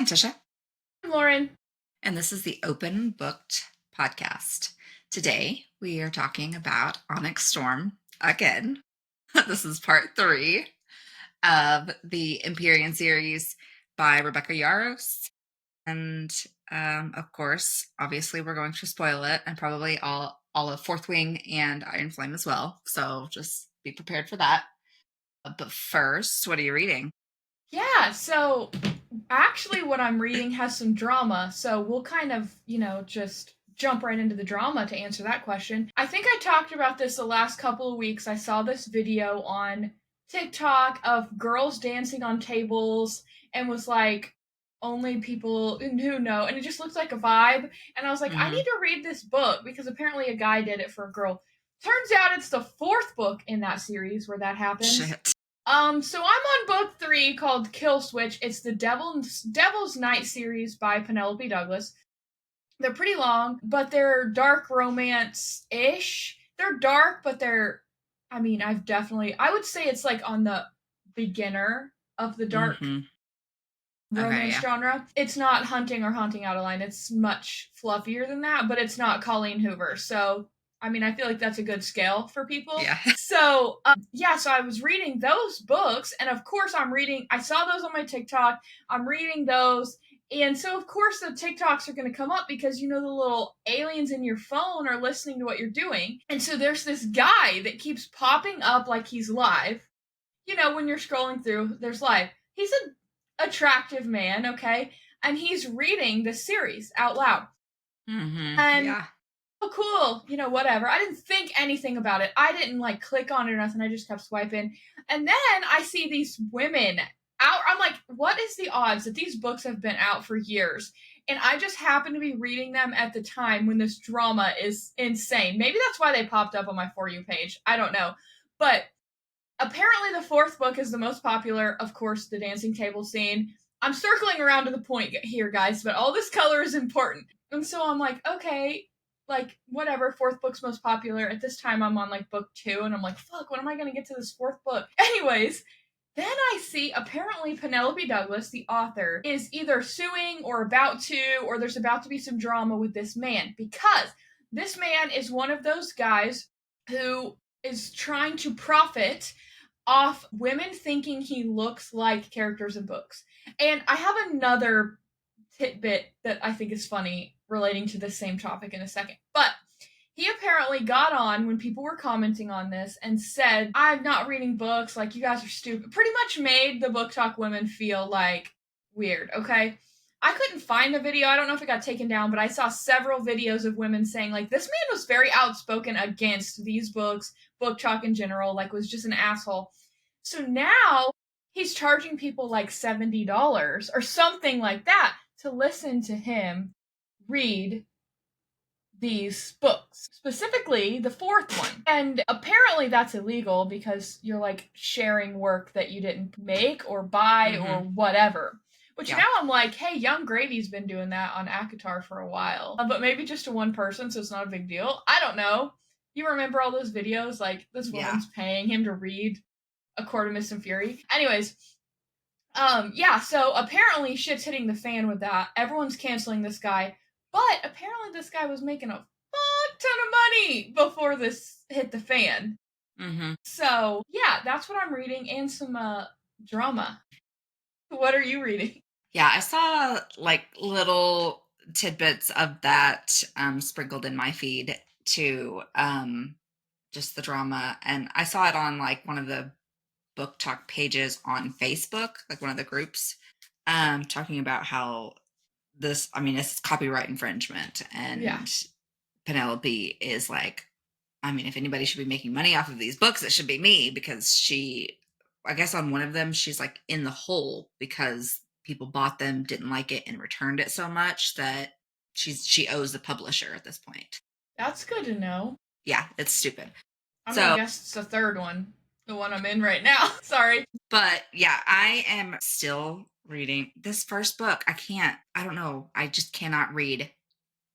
Tisha. I'm Loren. And this is the Open Booked podcast. Today, we are talking about Onyx Storm again. This is part 3 of the Empyrean series by Rebecca Yarros. And of course, obviously, we're going to spoil it and probably all of Fourth Wing and Iron Flame as well. So just be prepared for that. But first, what are you reading? Yeah, so actually what I'm reading has some drama, so we'll kind of, just jump right into the drama to answer that question. I think I talked about this the last couple of weeks. I saw this video on TikTok of girls dancing on tables and was like, only people who know, and it just looked like a vibe. And I was like, I need to read this book because apparently a guy did it for a girl. Turns out it's the 4th book in that series where that happens. Shit. So I'm on book 3 called Kill Switch. It's the Devil's Night series by Penelope Douglas. They're pretty long, but they're dark romance-ish. They're dark, but I would say it's like on the beginner of the dark romance genre. It's not Hunting or Haunting Out a Line. It's much fluffier than that, but it's not Colleen Hoover. So I feel like that's a good scale for people. Yeah. So, so I was reading those books, and of course I saw those on my TikTok. I'm reading those, and so of course the TikToks are going to come up because, the little aliens in your phone are listening to what you're doing. And so there's this guy that keeps popping up like he's live. When you're scrolling through, there's live. He's an attractive man, okay? And he's reading the series out loud. And yeah. oh, cool, whatever. I didn't think anything about it. I didn't click on it or nothing. I just kept swiping. And then I see these women out. I'm like, what is the odds that these books have been out for years? And I just happened to be reading them at the time when this drama is insane. Maybe that's why they popped up on my For You page. I don't know. But apparently the 4th book is the most popular. Of course, the dancing table scene. I'm circling around to the point here, guys, but all this color is important. And so I'm like, okay, whatever, 4th book's most popular. At this time, I'm on book 2, and I'm like, fuck, when am I going to get to this 4th book? Anyways, then I see apparently Penelope Douglas, the author, is either suing or about to, or there's about to be some drama with this man, because this man is one of those guys who is trying to profit off women thinking he looks like characters in books. And I have another tidbit that I think is funny relating to this same topic in a second. But he apparently got on when people were commenting on this and said, I'm not reading books, you guys are stupid. Pretty much made the Book Talk women feel weird, okay? I couldn't find the video. I don't know if it got taken down, but I saw several videos of women saying, this man was very outspoken against these books, Book Talk in general, was just an asshole. So now he's charging people $70 or something like that to listen to him read these books, specifically the 4th one. And apparently that's illegal because you're sharing work that you didn't make or buy or whatever. Which now I'm like, hey, Young Gravy's been doing that on ACOTAR for a while. But maybe just to one person, so it's not a big deal. I don't know. You remember all those videos? This woman's paying him to read A Court of Mist and Fury. Anyways, so apparently shit's hitting the fan with that. Everyone's canceling this guy. But apparently this guy was making a fuck ton of money before this hit the fan. So, yeah, that's what I'm reading, and some drama. What are you reading? Yeah, I saw little tidbits of that sprinkled in my feed too, just the drama. And I saw it on one of the Book Talk pages on Facebook, one of the groups, talking about how it's copyright infringement. And Penelope is if anybody should be making money off of these books, it should be me, because I guess on one of them, she's in the hole because people bought them, didn't like it, and returned it so much that she owes the publisher at this point. That's good to know. Yeah, it's stupid. I'm gonna guess it's the 3rd one. The one I'm in right now. Sorry. But yeah, I am still reading this first book. I don't know. I just cannot read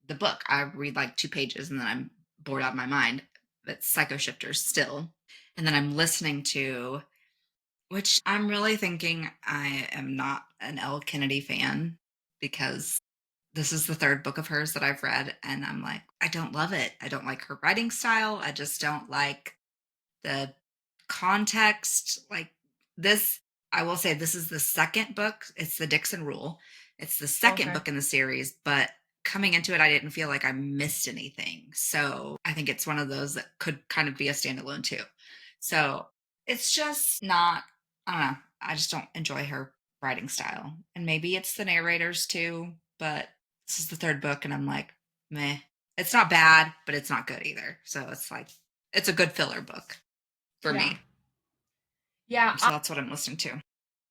the book. I read 2 pages and then I'm bored out of my mind. It's Psycho Shifters still. And then I'm listening to, which I'm really thinking I am not an Elle Kennedy fan. because this is the third book of hers that I've read, and I'm like, I don't love it. I don't like her writing style. I just don't like the context. Like this, I will say this is the second book. It's the Dixon Rule. It's the second Okay. book in the series, but coming into it, I didn't feel like I missed anything. So I think it's one of those that could kind of be a standalone too. So it's just not, I don't know. I just don't enjoy her writing style. And maybe it's the narrators too, but this is the third book and I'm like, meh. It's not bad, but it's not good either. So it's like, it's a good filler book for Yeah. me. Yeah, So that's what I'm listening to.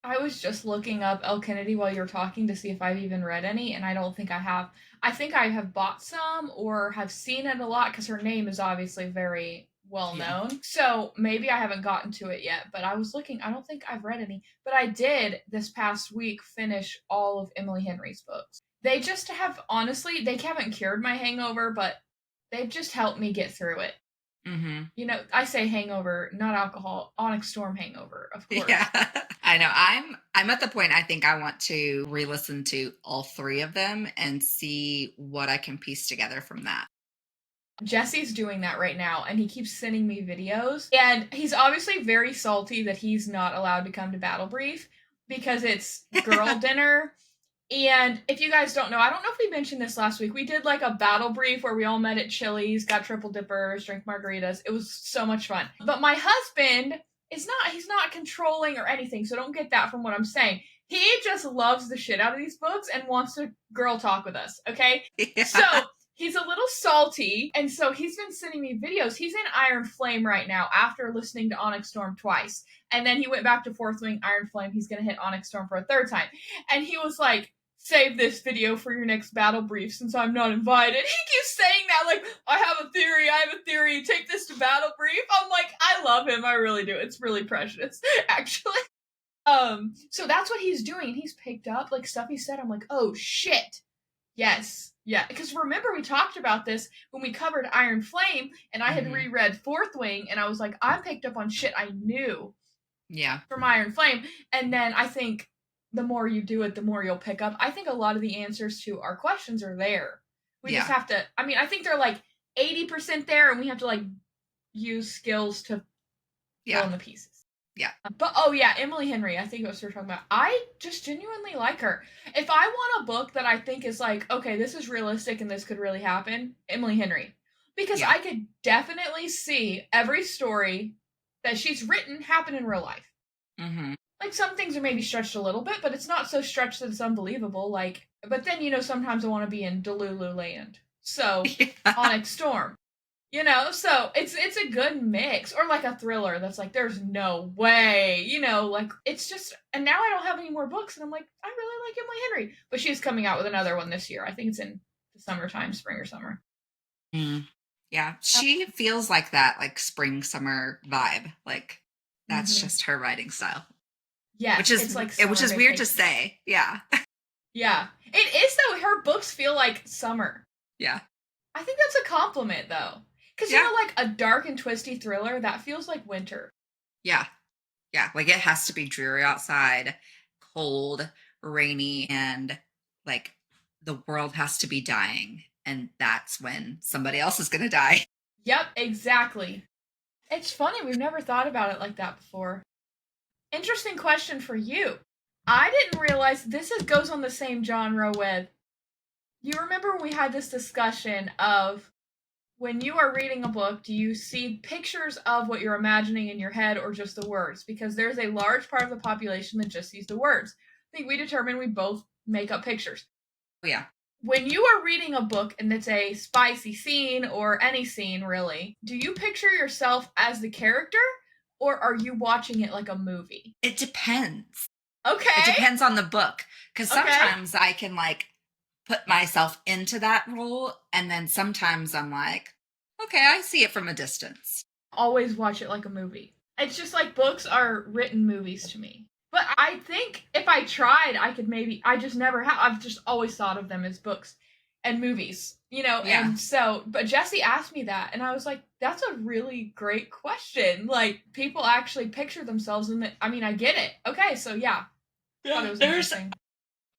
I was just looking up El Kennedy while you were talking to see if I've even read any, and I don't think I have. I think I have bought some or have seen it a lot because her name is obviously very well Yeah. known. So maybe I haven't gotten to it yet, but I was looking. I don't think I've read any, but I did this past week finish all of Emily Henry's books. They just have, honestly, they haven't cured my hangover, but they've just helped me get through it. Mm-hmm. You know, I say hangover, not alcohol. Onyx Storm hangover, of course. Yeah. I know. I'm at the point I think I want to re-listen to all three of them and see what I can piece together from that. Jesse's doing that right now, and he keeps sending me videos. And he's obviously very salty that he's not allowed to come to Battle Brief because it's girl dinner. And if you guys don't know, I don't know if we mentioned this last week. We did like a battle brief where we all met at Chili's, got triple dippers, drank margaritas. It was so much fun. But my husband he's not controlling or anything, so don't get that from what I'm saying. He just loves the shit out of these books and wants to girl talk with us, okay? Yeah. So he's a little salty, and so he's been sending me videos. He's in Iron Flame right now after listening to Onyx Storm twice. And then he went back to Fourth Wing Iron Flame. He's going to hit Onyx Storm for a third time. And he was like, save this video for your next battle brief since I'm not invited. He keeps saying that, like, I have a theory, take this to battle brief. I'm like, I love him, I really do. It's really precious, actually. So that's what he's doing. He's picked up, like, stuff he said. I'm like, oh, shit. Yes. Yeah, because remember we talked about this when we covered Iron Flame, and I had reread Fourth Wing, and I was like, I picked up on shit I knew. Yeah. From Iron Flame, and then I think the more you do it, the more you'll pick up. I think a lot of the answers to our questions are there. We just have to. I mean, I think they're like 80% there, and we have to like use skills to fill in the pieces. Yeah. But oh yeah, Emily Henry. I think what we're talking about. I just genuinely like her. If I want a book that I think is like, okay, this is realistic and this could really happen, Emily Henry, because I could definitely see every story that she's written happen in real life. Mm-hmm. Like some things are maybe stretched a little bit, but it's not so stretched that it's unbelievable. Like, but then you know sometimes I want to be in Delulu Land, so Onyx Storm, you know. So it's a good mix, or like a thriller that's like there's no way, you know, like it's just. And now I don't have any more books, and I'm like I really like Emily Henry, but she's coming out with another one this year. I think it's in the summertime, spring or summer. Mm. Yeah, she feels like that, like spring summer vibe. Like that's just her writing style. Yes, which is it's like weird to say. Yeah. Yeah, it is though. Her books feel like summer. Yeah. I think that's a compliment though, because you know, like a dark and twisty thriller that feels like winter. Yeah. Yeah, like it has to be dreary outside, cold, rainy, and like the world has to be dying, and that's when somebody else is going to die. Yep, exactly. It's funny, we've never thought about it like that before. Interesting question for you. I didn't realize goes on the same genre with. You remember when we had this discussion of when you are reading a book, do you see pictures of what you're imagining in your head or just the words? Because there's a large part of the population that just sees the words. I think we determined we both make up pictures. Yeah. When you are reading a book and it's a spicy scene or any scene really, do you picture yourself as the character or are you watching it like a movie? It depends. Okay. It depends on the book. Because sometimes I can like put myself into that role. And then sometimes I'm like, okay, I see it from a distance. Always watch it like a movie. It's just like books are written movies to me. But I think if I tried, I could maybe. I just never have. I've just always thought of them as books and movies, you know? Yeah. And so, but Jesse asked me that, and I was like, that's a really great question. Like, people actually picture themselves in the. I mean, I get it. Okay, so yeah. I thought it was interesting.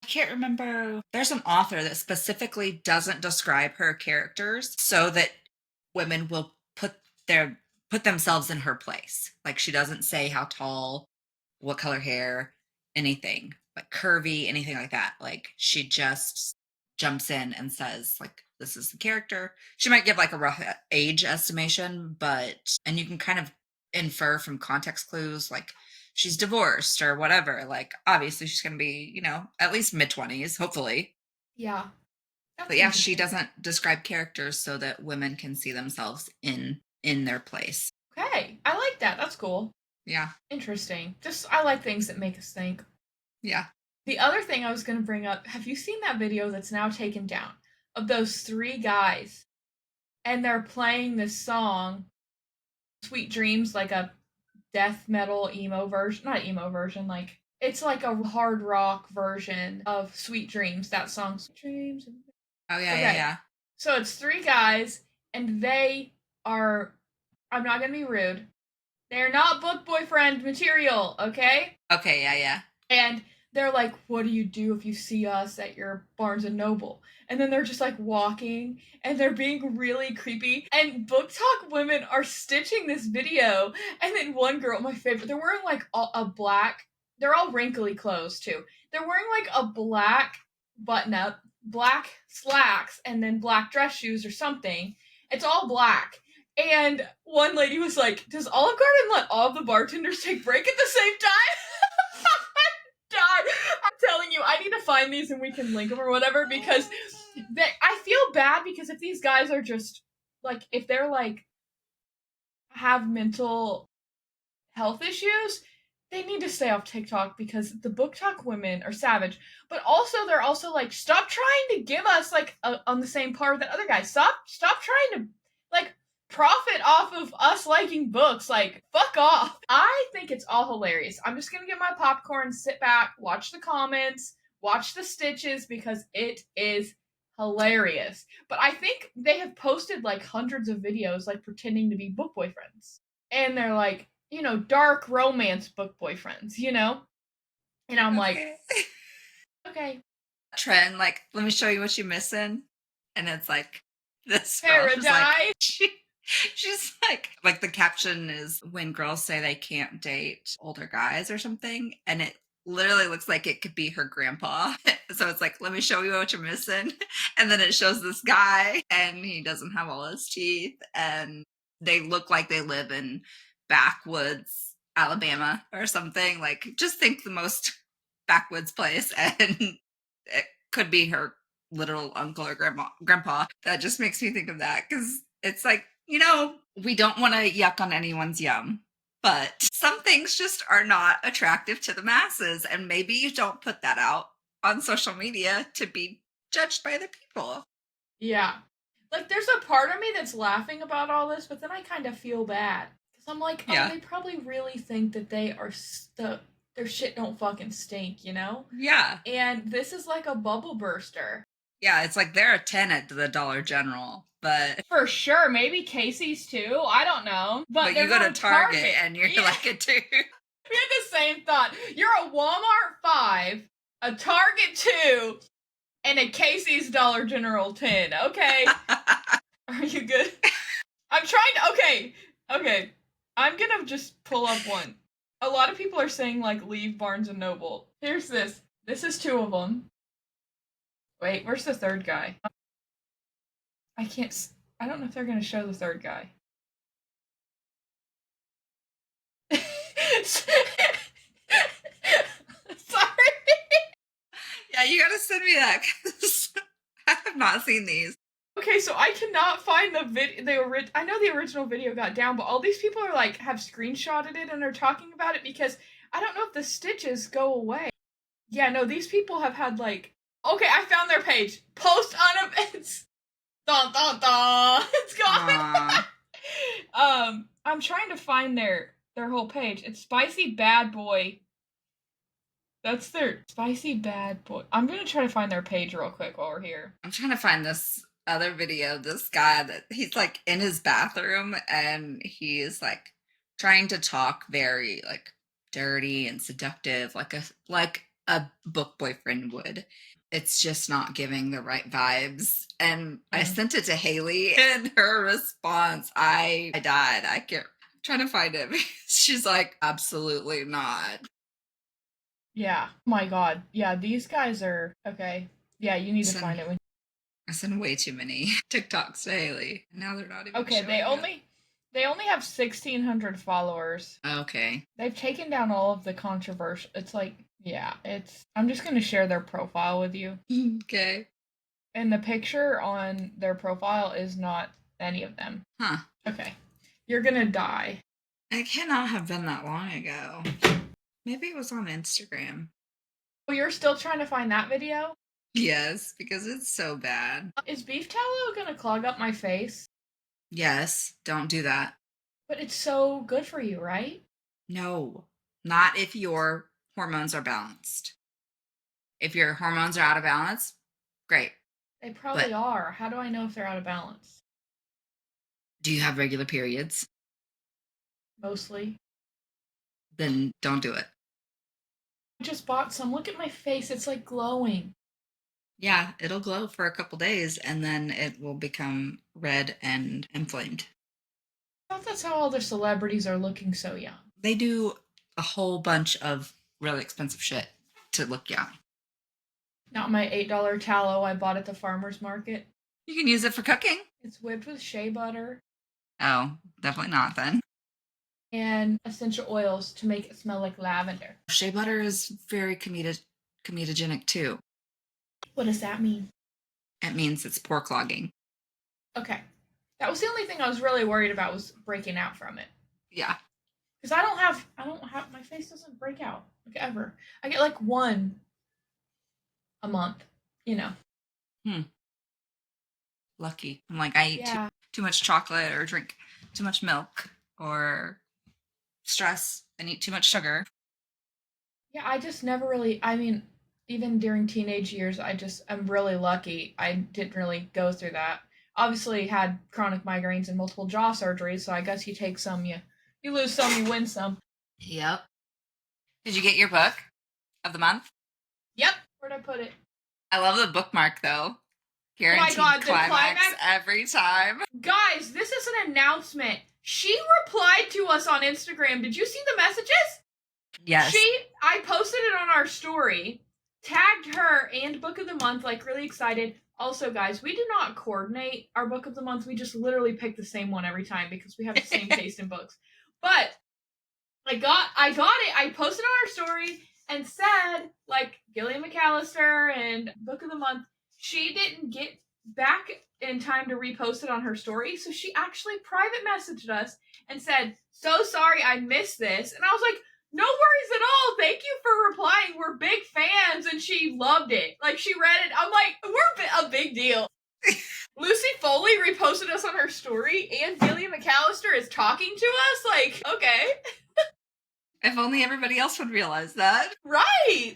I can't remember. There's an author that specifically doesn't describe her characters so that women will their put themselves in her place. Like she doesn't say how tall, what color hair, anything, like curvy, anything like that. Like she just jumps in and says like this is the character. She might give like a rough age estimation, but and you can kind of infer from context clues like she's divorced or whatever. Like obviously she's going to be, at least mid-20s, hopefully. Yeah, But that's yeah, she interesting. doesn't describe characters so that women can see themselves in their place. Okay, I like that. That's cool. Yeah. Interesting. Just I like things that make us think. Yeah. The other thing I was going to bring up, have you seen that video that's now taken down of those three guys and they're playing this song Sweet Dreams, like a death metal emo version, not emo version, like it's like a hard rock version of Sweet Dreams, that song Sweet Dreams. Oh yeah, yeah, Okay. yeah. So it's three guys and they are, I'm not going to be rude. They're not book boyfriend material, okay? Okay, yeah, yeah. And they're like, "What do you do if you see us at your Barnes and Noble?" And then they're just like walking and they're being really creepy. And Book Talk women are stitching this video. And then one girl, my favorite, they're wearing like a black, they're all wrinkly clothes too. They're wearing like a black button up, black slacks, and then black dress shoes or something. It's all black. And one lady was like, "Does Olive Garden let all of the bartenders take break at the same time?" Die. I'm telling you, I need to find these and we can link them or whatever because I feel bad because if these guys are just like, if they're like have mental health issues, they need to stay off TikTok because the book talk women are savage. But also, they're also like, stop trying to give us like on the same par that other guys. Stop trying to like profit off of us liking books. Like, fuck off. I think it's all hilarious. I'm just gonna get my popcorn, sit back, watch the comments, watch the stitches because it is hilarious. But I think they have posted like hundreds of videos like pretending to be book boyfriends. And they're like, dark romance book boyfriends, And I'm like, Okay. okay, Trend, like, let me show you what you're missing. And it's like this girl, paradise. she's like the caption is when girls say they can't date older guys or something. And it literally looks like it could be her grandpa. So it's like, let me show you what you're missing. And then it shows this guy and he doesn't have all his teeth. And they look like they live in backwoods, Alabama or something. Like, just think the most backwoods place. And it could be her literal uncle or grandpa. That just makes me think of that because it's like, we don't want to yuck on anyone's yum, but some things just are not attractive to the masses. And maybe you don't put that out on social media to be judged by the people. Yeah. Like, there's a part of me that's laughing about all this, but then I kind of feel bad. Because I'm like, oh, Yeah. they probably really think that they are their shit don't fucking stink, Yeah. And this is like a bubble burster. Yeah, it's like they're a 10 at the Dollar General, but For sure, maybe Casey's too. I don't know. But they're you go not to a Target and you're Yeah. like a 2. We had the same thought. You're a Walmart 5, a Target 2, and a Casey's Dollar General 10. Okay. Are you good? I'm trying to. Okay. I'm gonna just pull up one. A lot of people are saying, like, leave Barnes and Noble. Here's this. This is 2 of them. Wait, where's the third guy? I can't. I don't know if they're gonna show the third guy. Sorry. Yeah, you gotta send me that because I have not seen these. Okay, so I cannot find the video. I know the original video got down, but all these people are like have screenshotted it and are talking about it because I don't know if the stitches go away. Yeah, no, these people have had like. Okay, I found their page. Post on events. Dun dun dun. It's gone. I'm trying to find their whole page. It's Spicy Bad Boy. That's their Spicy Bad Boy. I'm gonna try to find their page real quick while we're here. I'm trying to find this other video. This guy that he's like in his bathroom and he's like trying to talk very like dirty and seductive, like a book boyfriend would. It's just not giving the right vibes. And I Mm. sent it to Haley, and her response, I died. I can't trying to find it. She's like, absolutely not. Yeah. Oh my god. Yeah, these guys are okay. Yeah, you need to Send find it when. I send way too many TikToks to Haley. Now they're not even Okay, they showing up. only have 1,600 followers. Okay. They've taken down all of the controversial. It's like, yeah, it's. I'm just gonna share their profile with you, Okay. and the picture on their profile is not any of them. Huh. Okay, you're gonna die. It cannot have been that long ago. Maybe it was on Instagram. Oh, you're still trying to find that video? Yes, because it's so bad. Is beef tallow gonna clog up my face? Yes, don't do that. But it's so good for you, right? No, not if your hormones are balanced. If your hormones are out of balance, great. They probably But are. How do I know if they're out of balance? do you have regular periods? Mostly. Then don't do it. I just bought some. Look at my face. It's like glowing. Yeah, it'll glow for a couple days and then it will become red and inflamed. I thought that's how all the celebrities are looking so young. They do a whole bunch of really expensive shit to look young. Not my $8 tallow I bought at the farmer's market. You can use it for cooking. It's whipped with shea butter Oh, definitely not then. and essential oils to make it smell like lavender. Shea butter is very comedogenic too. What does that mean? It means it's pore clogging. Okay. That was the only thing I was really worried about was breaking out from it. Yeah. Because I don't have, my face doesn't break out, like ever. I get like one a month, you know. Hmm. Lucky. I'm like, I eat Yeah. too much chocolate or drink too much milk or stress and eat too much sugar. Yeah, I just never really, I mean, even during teenage years, I'm really lucky. I didn't really go through that. Obviously, had chronic migraines and multiple jaw surgeries, so I guess you take some, you lose some, you win some. Yep. Did you get your book of the month? Yep. Where'd I put it? I love the bookmark though. Oh my Guaranteed god, the climax climax. every time. Guys, this is an announcement. She replied to us on Instagram. Did you see the messages? Yes. I posted it on our story, tagged her and book of the month, like really excited. Also, guys, we do not coordinate our book of the month. We just literally pick the same one every time because we have the same taste in books. But I got it. I posted on our story and said, like, Gillian McAllister and book of the month. She didn't get back in time to repost it on her story, so she actually private messaged us and said, "So sorry I missed this." And I was like, "No worries at all. Thank you for replying. We're big fans." And she loved it. Like, she read it. I'm like, we're a big deal. Lucy Foley reposted us on her story, and Gillian McAllister is talking to us. Like, okay. If only everybody else would realize that. Right.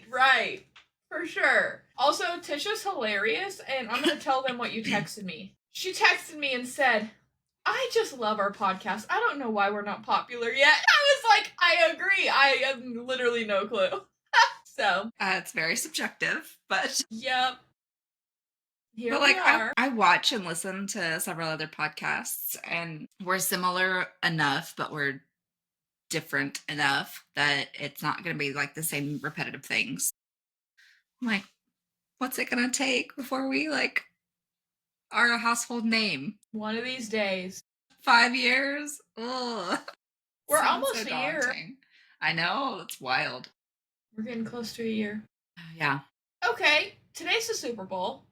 For sure. Also, Tisha's hilarious, and I'm going to tell them what you texted me. She texted me and said, "I just love our podcast. I don't know why we're not popular yet." I was like, I agree. I have literally no clue. So. It's very subjective, but. Yep. Here But we like are. I watch and listen to several other podcasts and we're similar enough, but we're different enough that it's not going to be like the same repetitive things. I'm like, what's it going to take before we like are a household name? One of these days. 5 years? Ugh. We're Sounds almost a year. daunting. I know, that's wild. We're getting close to a year. Yeah. Okay, today's the Super Bowl.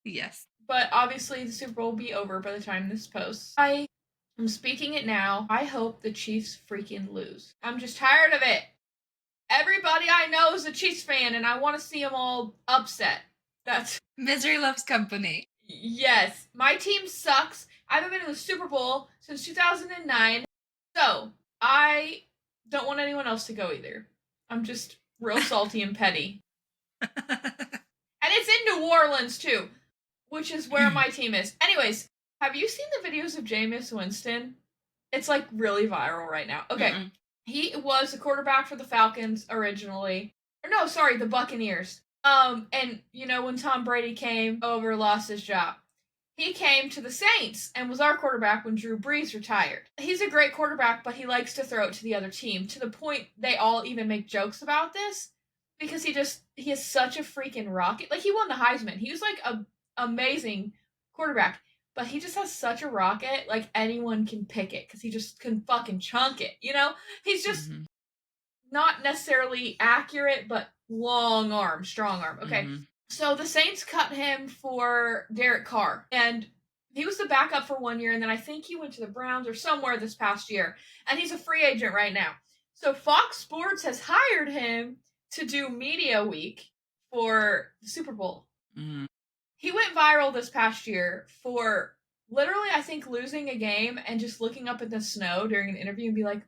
Yes. But obviously the Super Bowl will be over by the time this posts. I am speaking it now. I hope the Chiefs freaking lose. I'm just tired of it. Everybody I know is a Chiefs fan, and I want to see them all upset. That's... Misery loves company. Yes. My team sucks. I haven't been in the Super Bowl since 2009. So, I don't want anyone else to go either. I'm just real salty and petty. And it's in New Orleans, too, which is where my team is. Anyways, have you seen the videos of Jameis Winston? It's like really viral right now. Okay. Mm-mm. He was the quarterback for the Falcons originally. Or no, sorry, the Buccaneers. And you know when Tom Brady came over, lost his job. He came to the Saints and was our quarterback when Drew Brees retired. He's a great quarterback, but he likes to throw it to the other team to the point they all even make jokes about this because he is such a freaking rocket. Like he won the Heisman. He was like a amazing quarterback, but he just has such a rocket. Like anyone can pick it because he just can fucking chunk it. You know, he's just Mm-hmm. not necessarily accurate, but long arm, strong arm. Okay. Mm-hmm. So the Saints cut him for Derek Carr. And he was the backup for 1 year, and then I think he went to the Browns or somewhere this past year. And he's a free agent right now. So Fox Sports has hired him to do media week for the Super Bowl. Mm-hmm. He went viral this past year for literally, I think, losing a game and just looking up at the snow during an interview and be like,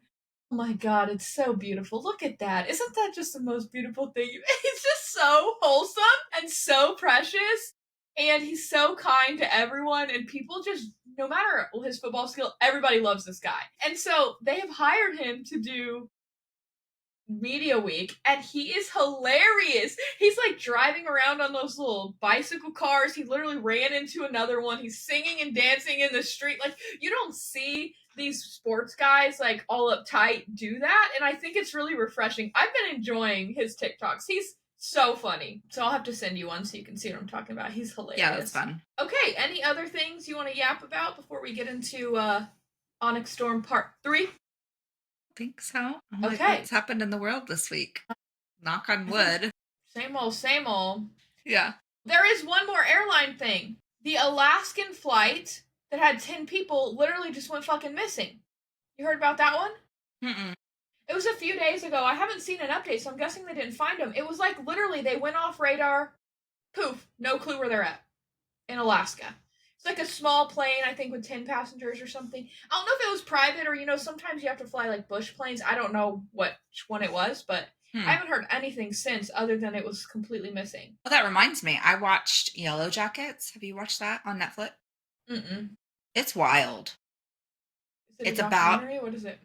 oh my god, it's so beautiful. Look at that. Isn't that just the most beautiful thing? It's just so wholesome and so precious. And he's so kind to everyone. And people just, no matter his football skill, everybody loves this guy. And so they have hired him to do media week and he is hilarious. He's like driving around on those little bicycle cars. He literally ran into another one. He's singing and dancing in the street. Like you don't see these sports guys like all uptight do that, and I think it's really refreshing. I've been enjoying his TikToks. He's so funny. So I'll have to send you one so you can see what I'm talking about. He's Yeah, that's hilarious. fun. Okay, any other things you want to yap about before we get into Onyx Storm Part 3? Think so. I'm like, Okay. what's happened in the world this week? Knock on I think wood. same old, same old. Yeah. There is one more airline thing. The Alaskan flight that had 10 people literally just went fucking missing. You heard about that one? Mm-mm. It was a few days ago. I haven't seen an update, so I'm guessing they didn't find them. It was like literally they went off radar, poof, no clue where they're at in Alaska. It's like a small plane, I think, with 10 passengers or something. I don't know if it was private or, you know, sometimes you have to fly like bush planes. I don't know which one it was, but I Hmm. haven't heard anything since other than it was completely missing. Well, that reminds me. I watched Yellow Jackets. Have you watched that on Netflix? Mm-mm. It's wild. Is it a It's about documentary? What is it?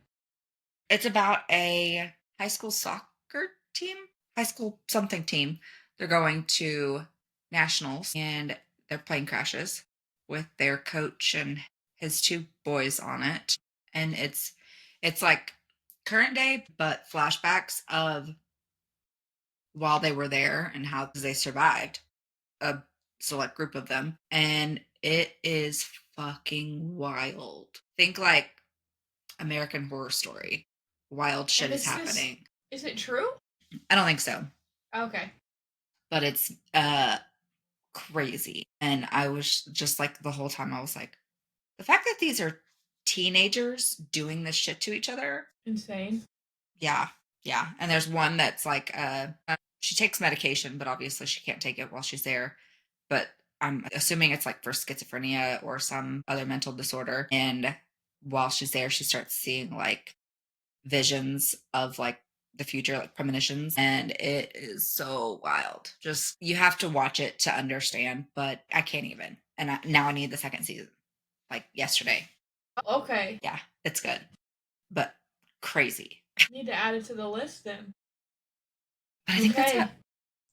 it's about a high school soccer team, high school something team. They're going to nationals and their plane crashes with their coach and his two boys on it. And it's like current day but flashbacks of while they were there and how they survived, a select group of them, and it is fucking wild. Think like American Horror Story. Wild shit And is happening. is it true? I don't think so, Okay. but it's crazy. And I was just like the whole time I was like, the fact that these are teenagers doing this shit to each other. Insane. Yeah. Yeah. And there's one that's like she takes medication, but obviously she can't take it while she's there. But I'm assuming it's like for schizophrenia or some other mental disorder. And while she's there, she starts seeing like visions of like the future, like premonitions. And it is so wild. Just you have to watch it to understand, but I can't even. And now I need the second season, like yesterday. Okay. Yeah, it's good, but crazy. Need to add it to the list then. But I think that's Okay. it.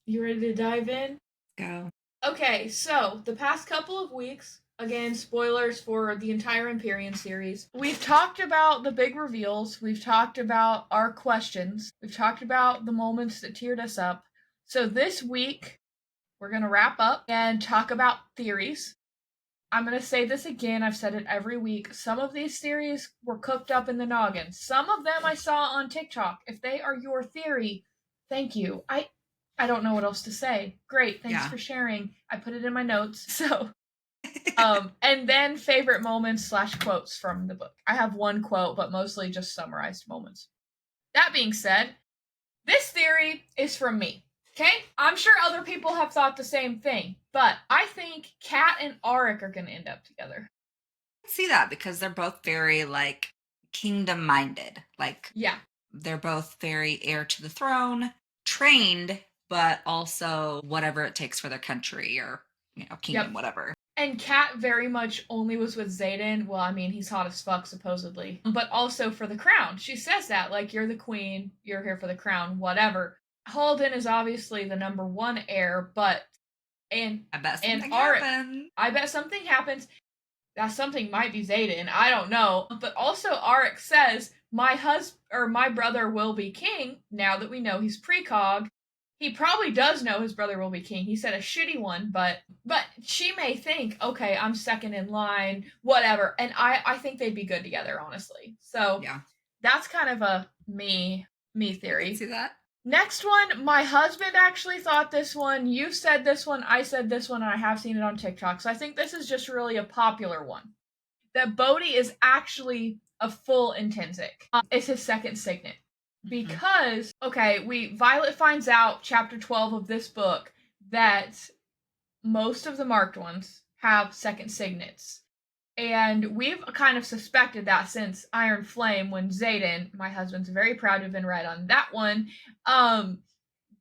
You ready to dive in? Go. Okay, so the past couple of weeks, again, spoilers for the entire Empyrean series, we've talked about the big reveals, we've talked about our questions, we've talked about the moments that teared us up. So this week, we're going to wrap up and talk about theories. I'm going to say this again, I've said it every week. Some of these theories were cooked up in the noggin. Some of them I saw on TikTok. If they are your theory, thank you. I don't know what else to say. Great, thanks Yeah. for sharing. I put it in my notes. So, and then favorite moments / quotes from the book. I have one quote, but mostly just summarized moments. That being said, this theory is from me. Okay? I'm sure other people have thought the same thing, but I think Kat and Auric are going to end up together. See that because they're both very like kingdom minded. Like Yeah. they're both very heir to the throne, trained, but also whatever it takes for their country or kingdom, Yep. whatever. And Kat very much only was with Xaden. Well, I mean, he's hot as fuck, supposedly. But also for the crown. She says that, like, you're the queen, you're here for the crown, whatever. Halden is obviously the number one heir, but and I bet and something Arik, happened. I bet something happens. That something might be Xaden. I don't know, but also Arik says my brother will be king. Now that we know he's precog, he probably does know his brother will be king. He said a shitty one, but she may think, okay, I'm second in line, whatever. And I think they'd be good together, honestly. So Yeah, that's kind of a me I could theory. see that. Next one, my husband actually thought this one. You said this one, I said this one, and I have seen it on TikTok. So I think this is just really a popular one. That Bodhi is actually a full intrinsic. It's his second signet. Mhm. Because, okay, Violet finds out, chapter 12 of this book, that most of the marked ones have second signets. And we've kind of suspected that since Iron Flame, when Xaden, my husband's very proud to have been right on that one.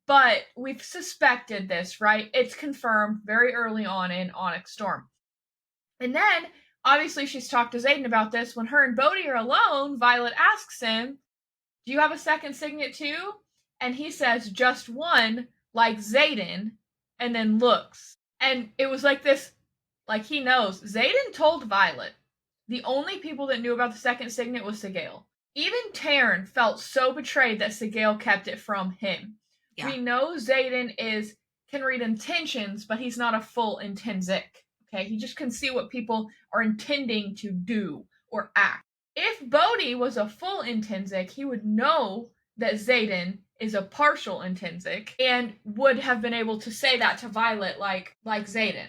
But we've suspected this, right? It's confirmed very early on in Onyx Storm. And then, obviously, she's talked to Xaden about this. When her and Bodhi are alone, Violet asks him, do you have a second signet too? And he says, just one, like Xaden, and then looks. And it was like this, like he knows. Xaden told Violet. The only people that knew about the second signet was Sigale. Even Taryn felt so betrayed that Sigale kept it from him. Yeah. We know Xaden can read intentions, but he's not a full intrinsic. Okay, he just can see what people are intending to do or act. If Bodhi was a full intrinsic, he would know that Xaden is a partial intrinsic and would have been able to say that to Violet like Xaden.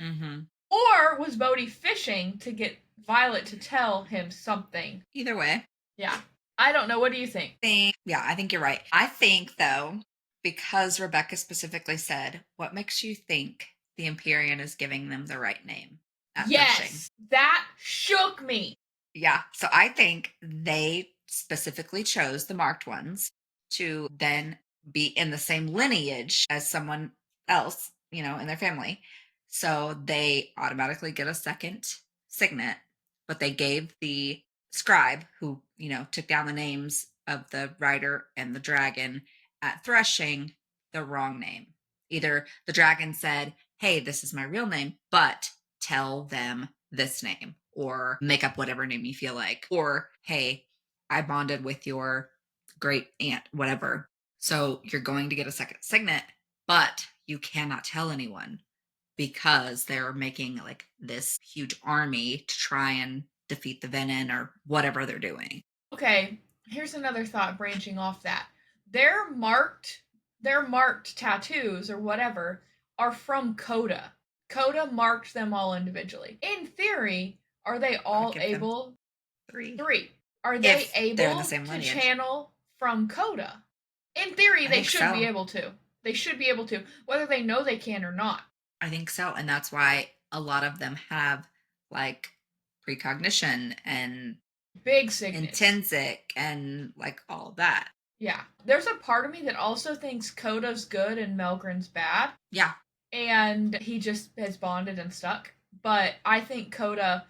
Mm-hmm. Or was Bodhi fishing to get Violet to tell him something? Either way. Yeah. I don't know. What do you think? Yeah, I think you're right. I think, though, because Rebecca specifically said, what makes you think the Empyrean is giving them the right name at threshing? Yes, that shook me. Yeah, so I think they specifically chose the marked ones to then be in the same lineage as someone else, in their family. So they automatically get a second signet, but they gave the scribe who, took down the names of the rider and the dragon at threshing the wrong name. Either the dragon said, hey, this is my real name, but tell them this name, or make up whatever name you feel like, or hey, I bonded with your great aunt, whatever. So you're going to get a second signet, but you cannot tell anyone because they're making like this huge army to try and defeat the venin or whatever they're doing. Okay, here's another thought branching off that. Their marked tattoos or whatever are from Coda. Coda marked them all individually. In theory, are they all able three? Are they If they're in the able same to lineage. channel from Coda? In theory, they should be able to. They should be able to, whether they know they can or not. I think so. And that's why a lot of them have like precognition and big signets, intrinsic, and like all of that. Yeah. There's a part of me that also thinks Coda's good and Melgren's bad. Yeah. And he just has bonded and stuck. But I think Coda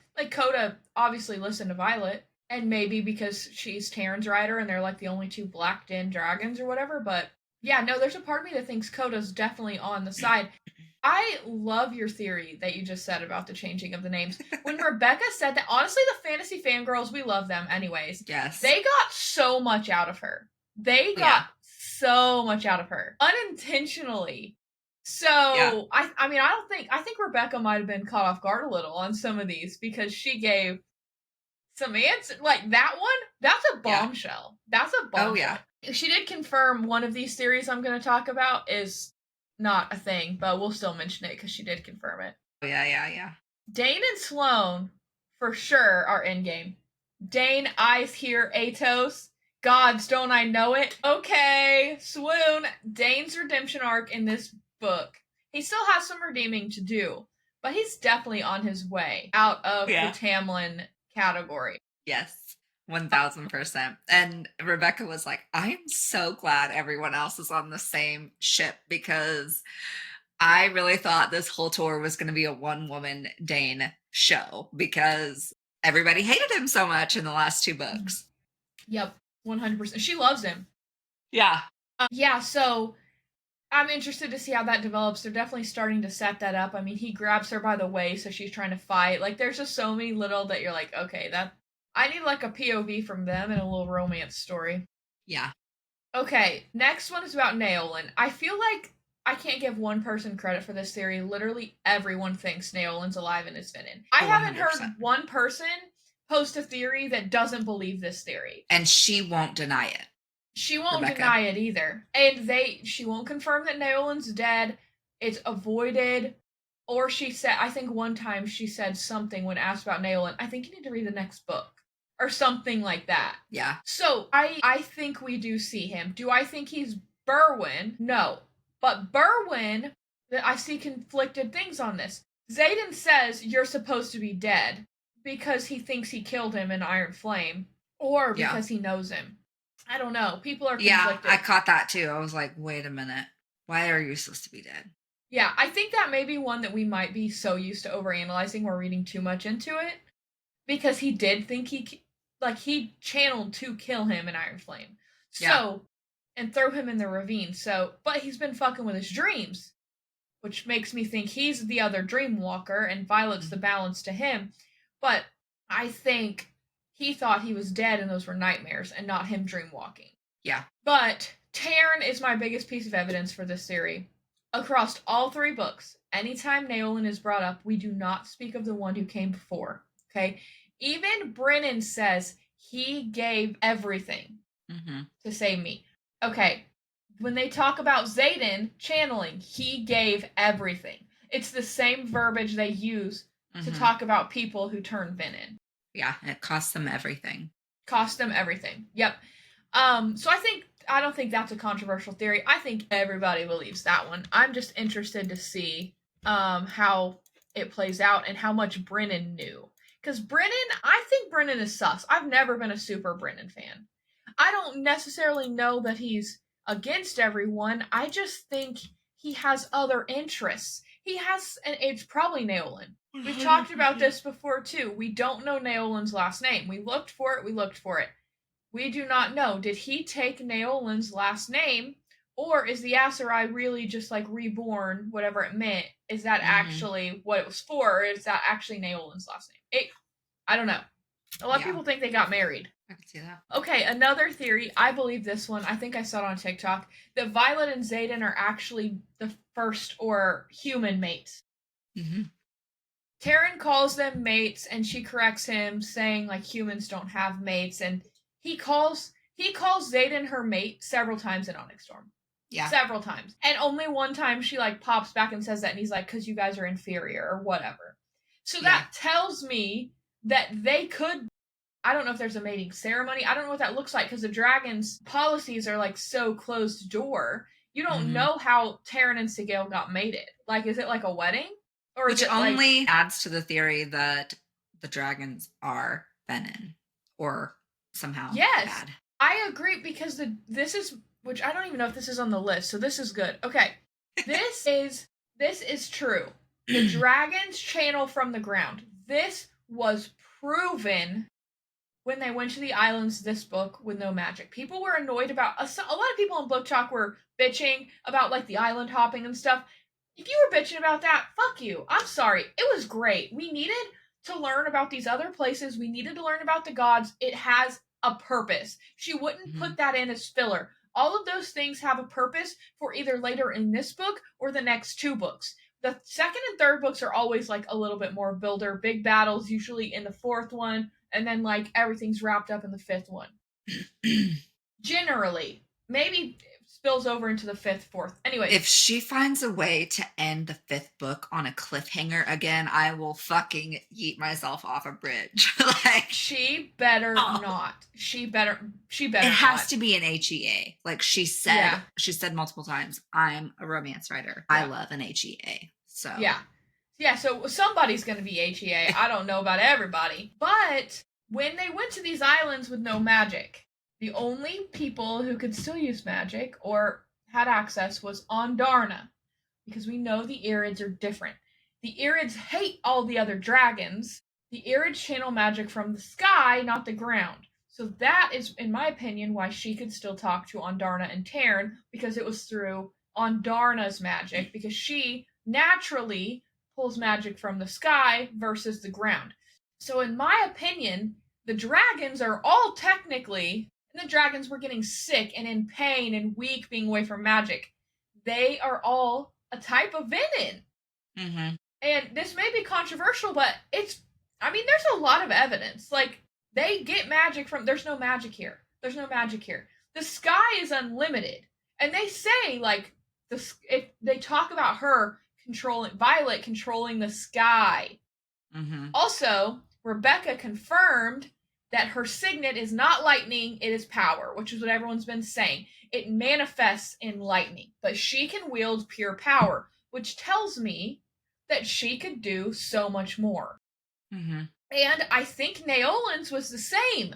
obviously listened to Violet. And maybe because she's Taryn's rider and they're like the only two blacked in dragons or whatever. But yeah, no, there's a part of me that thinks Coda's definitely on the side. I love your theory that you just said about the changing of the names. When Rebecca said that, honestly, the fantasy fangirls, we love them anyways. Yes. They got so much out of her. They got so much out of her. Unintentionally. So, I think Rebecca might have been caught off guard a little on some of these because she gave some answers. Like that one, that's a bombshell. That's a bombshell. Oh, yeah. She did confirm one of these theories I'm going to talk about is not a thing, but we'll still mention it because she did confirm it. Oh, yeah. Dane and Sloane, for sure, are endgame. Dane, eyes here, Atos. Gods, don't I know it? Okay, swoon. Dane's redemption arc in this book. He still has some redeeming to do, but he's definitely on his way out of the Tamlin category. Yes. 1000%. And Rebecca was like, I am so glad everyone else is on the same ship because I really thought this whole tour was going to be a one-woman Dane show because everybody hated him so much in the last two books. Yep, 100%. She loves him. Yeah. Yeah, so I'm interested to see how that develops. They're definitely starting to set that up. I mean, he grabs her by the waist, so she's trying to fight. Like, there's just so many little that you're like, okay, that I need like a POV from them and a little romance story. Yeah. Okay, next one is about Naolin. I feel like I can't give one person credit for this theory. Literally everyone thinks Naolin's alive and is venin. I Oh, haven't 100%. heard one person post a theory that doesn't believe this theory. And she won't deny it. She won't Rebecca. deny it either. And she won't confirm that Naolin's dead. It's avoided. Or she said, I think one time she said something when asked about Naolin, I think you need to read the next book. Or something like that. Yeah. So I think we do see him. Do I think he's Berwyn? No. But Berwyn, I see conflicted things on this. Xaden says you're supposed to be dead because he thinks he killed him in Iron Flame, or because he knows him. I don't know. People are conflicted. Yeah, I caught that too. I was like, wait a minute. Why are you supposed to be dead? Yeah, I think that may be one that we might be so used to overanalyzing we're reading too much into it. Because he did think he channeled to kill him in Iron Flame. So, and throw him in the ravine. So, but he's been fucking with his dreams, which makes me think he's the other dream walker and Violet's the balance to him. But I think he thought he was dead and those were nightmares and not him dream walking. Yeah. But Taryn is my biggest piece of evidence for this theory. Across all three books, anytime Naolin is brought up, we do not speak of the one who came before. Okay? Even Brennan says he gave everything to save me. Okay. When they talk about Xaden channeling, he gave everything. It's the same verbiage they use to talk about people who turn venin. Yeah, it cost them everything. Cost them everything. Yep. So I don't think that's a controversial theory. I think everybody believes that one. I'm just interested to see how it plays out and how much Brennan knew. Because I think Brennan is sus. I've never been a super Brennan fan. I don't necessarily know that he's against everyone. I just think he has other interests. He has, and it's probably Naolin. We've talked about this before too. We don't know Naolin's last name. We looked for it. We do not know. Did he take Naolin's last name? Or is the Aserai really just like reborn, whatever it meant? Is that actually what it was for? Or is that actually Naolin's last name? I don't know. A lot of people think they got married. I can see that. Okay, another theory. I believe this one. I think I saw it on TikTok. That Violet and Xaden are actually the first or human mates. Taryn calls them mates, and she corrects him, saying like humans don't have mates, and he calls Xaden her mate several times in Onyx Storm. Yeah. Several times. And only one time she like pops back and says that, and he's like, because you guys are inferior or whatever. So that tells me that they could. I don't know if there's a mating ceremony. I don't know what that looks like because the dragons' policies are like so closed door. You don't know how Taryn and Sigil got mated. Like, is it like a wedding? Or which only adds to the theory that the dragons are venin or somehow bad. I agree because this is, which I don't even know if this is on the list, so this is good. Okay. This is true. The dragons channel from the ground. This was proven when they went to the islands this book with no magic. People were annoyed about a lot of people in book talk were bitching about like the island hopping and stuff. If you were bitching about that, fuck you. I'm sorry. It was great. We needed to learn about these other places. We needed to learn about the gods. It has a purpose. She wouldn't put that in as filler. All of those things have a purpose for either later in this book or the next two books. The second and third books are always like a little bit more builder, big battles, usually in the fourth one, and then like everything's wrapped up in the fifth one. Generally. Maybe spills over into the fifth, fourth. Anyway. If she finds a way to end the fifth book on a cliffhanger again, I will fucking yeet myself off a bridge. Like she better not. She better It not. has to be an HEA. Like she said multiple times, I'm a romance writer. I love an HEA. So so somebody's going to be HEA. I don't know about everybody. But when they went to these islands with no magic, the only people who could still use magic or had access was Ondarna. Because we know the Irids are different. The Irids hate all the other dragons. The Irids channel magic from the sky, not the ground. So that is, in my opinion, why she could still talk to Ondarna and Taryn, because it was through Ondarna's magic, because she naturally pulls magic from the sky versus the ground. So, in my opinion, the dragons are all technically, and the dragons were getting sick and in pain and weak being away from magic. They are all a type of venin. Mm-hmm. And this may be controversial, but I mean, there's a lot of evidence. Like, they get magic from, there's no magic here. There's no magic here. The sky is unlimited. And they say, like, if they talk about her controlling, Violet controlling the sky. Mm-hmm. Also, Rebecca confirmed that her signet is not lightning, it is power, which is what everyone's been saying. It manifests in lightning, but she can wield pure power, which tells me that she could do so much more. Mm-hmm. And I think Naolin's was the same,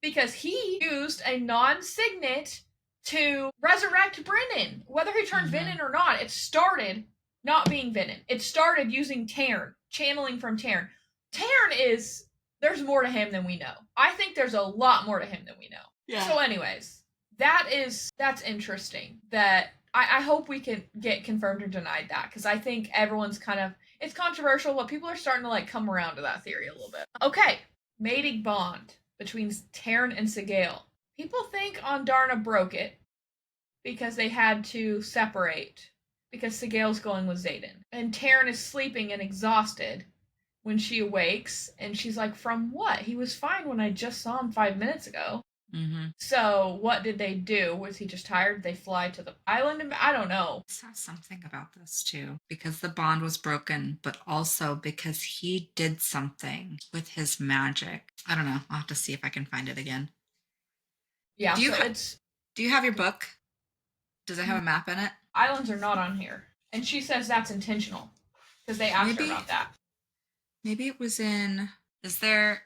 because he used a non-signet to resurrect Brennan. Whether he turned Venin or not, it started not being Venin. It started using Tarn, channeling from Tarn. Tarn is, there's more to him than we know. I think there's a lot more to him than we know. Yeah. So anyways, that's interesting. That I hope we can get confirmed or denied that, because I think everyone's kind of, it's controversial, but people are starting to like come around to that theory a little bit. Okay, mating bond between Tarn and Sigale. People think Ondarna broke it because they had to separate, because Sigale's going with Xaden. And Taryn is sleeping and exhausted when she awakes, and she's like, from what? He was fine when I just saw him 5 minutes ago. Mm-hmm. So what did they do? Was he just tired? Did they fly to the island? I don't know. I saw something about this too, because the bond was broken, but also because he did something with his magic. I don't know. I'll have to see if I can find it again. Yeah, Do you so it's, do you have your book? Does it have a map in it? islands are not on here. And she says that's intentional, because they asked her about that. Maybe it was in. Is there?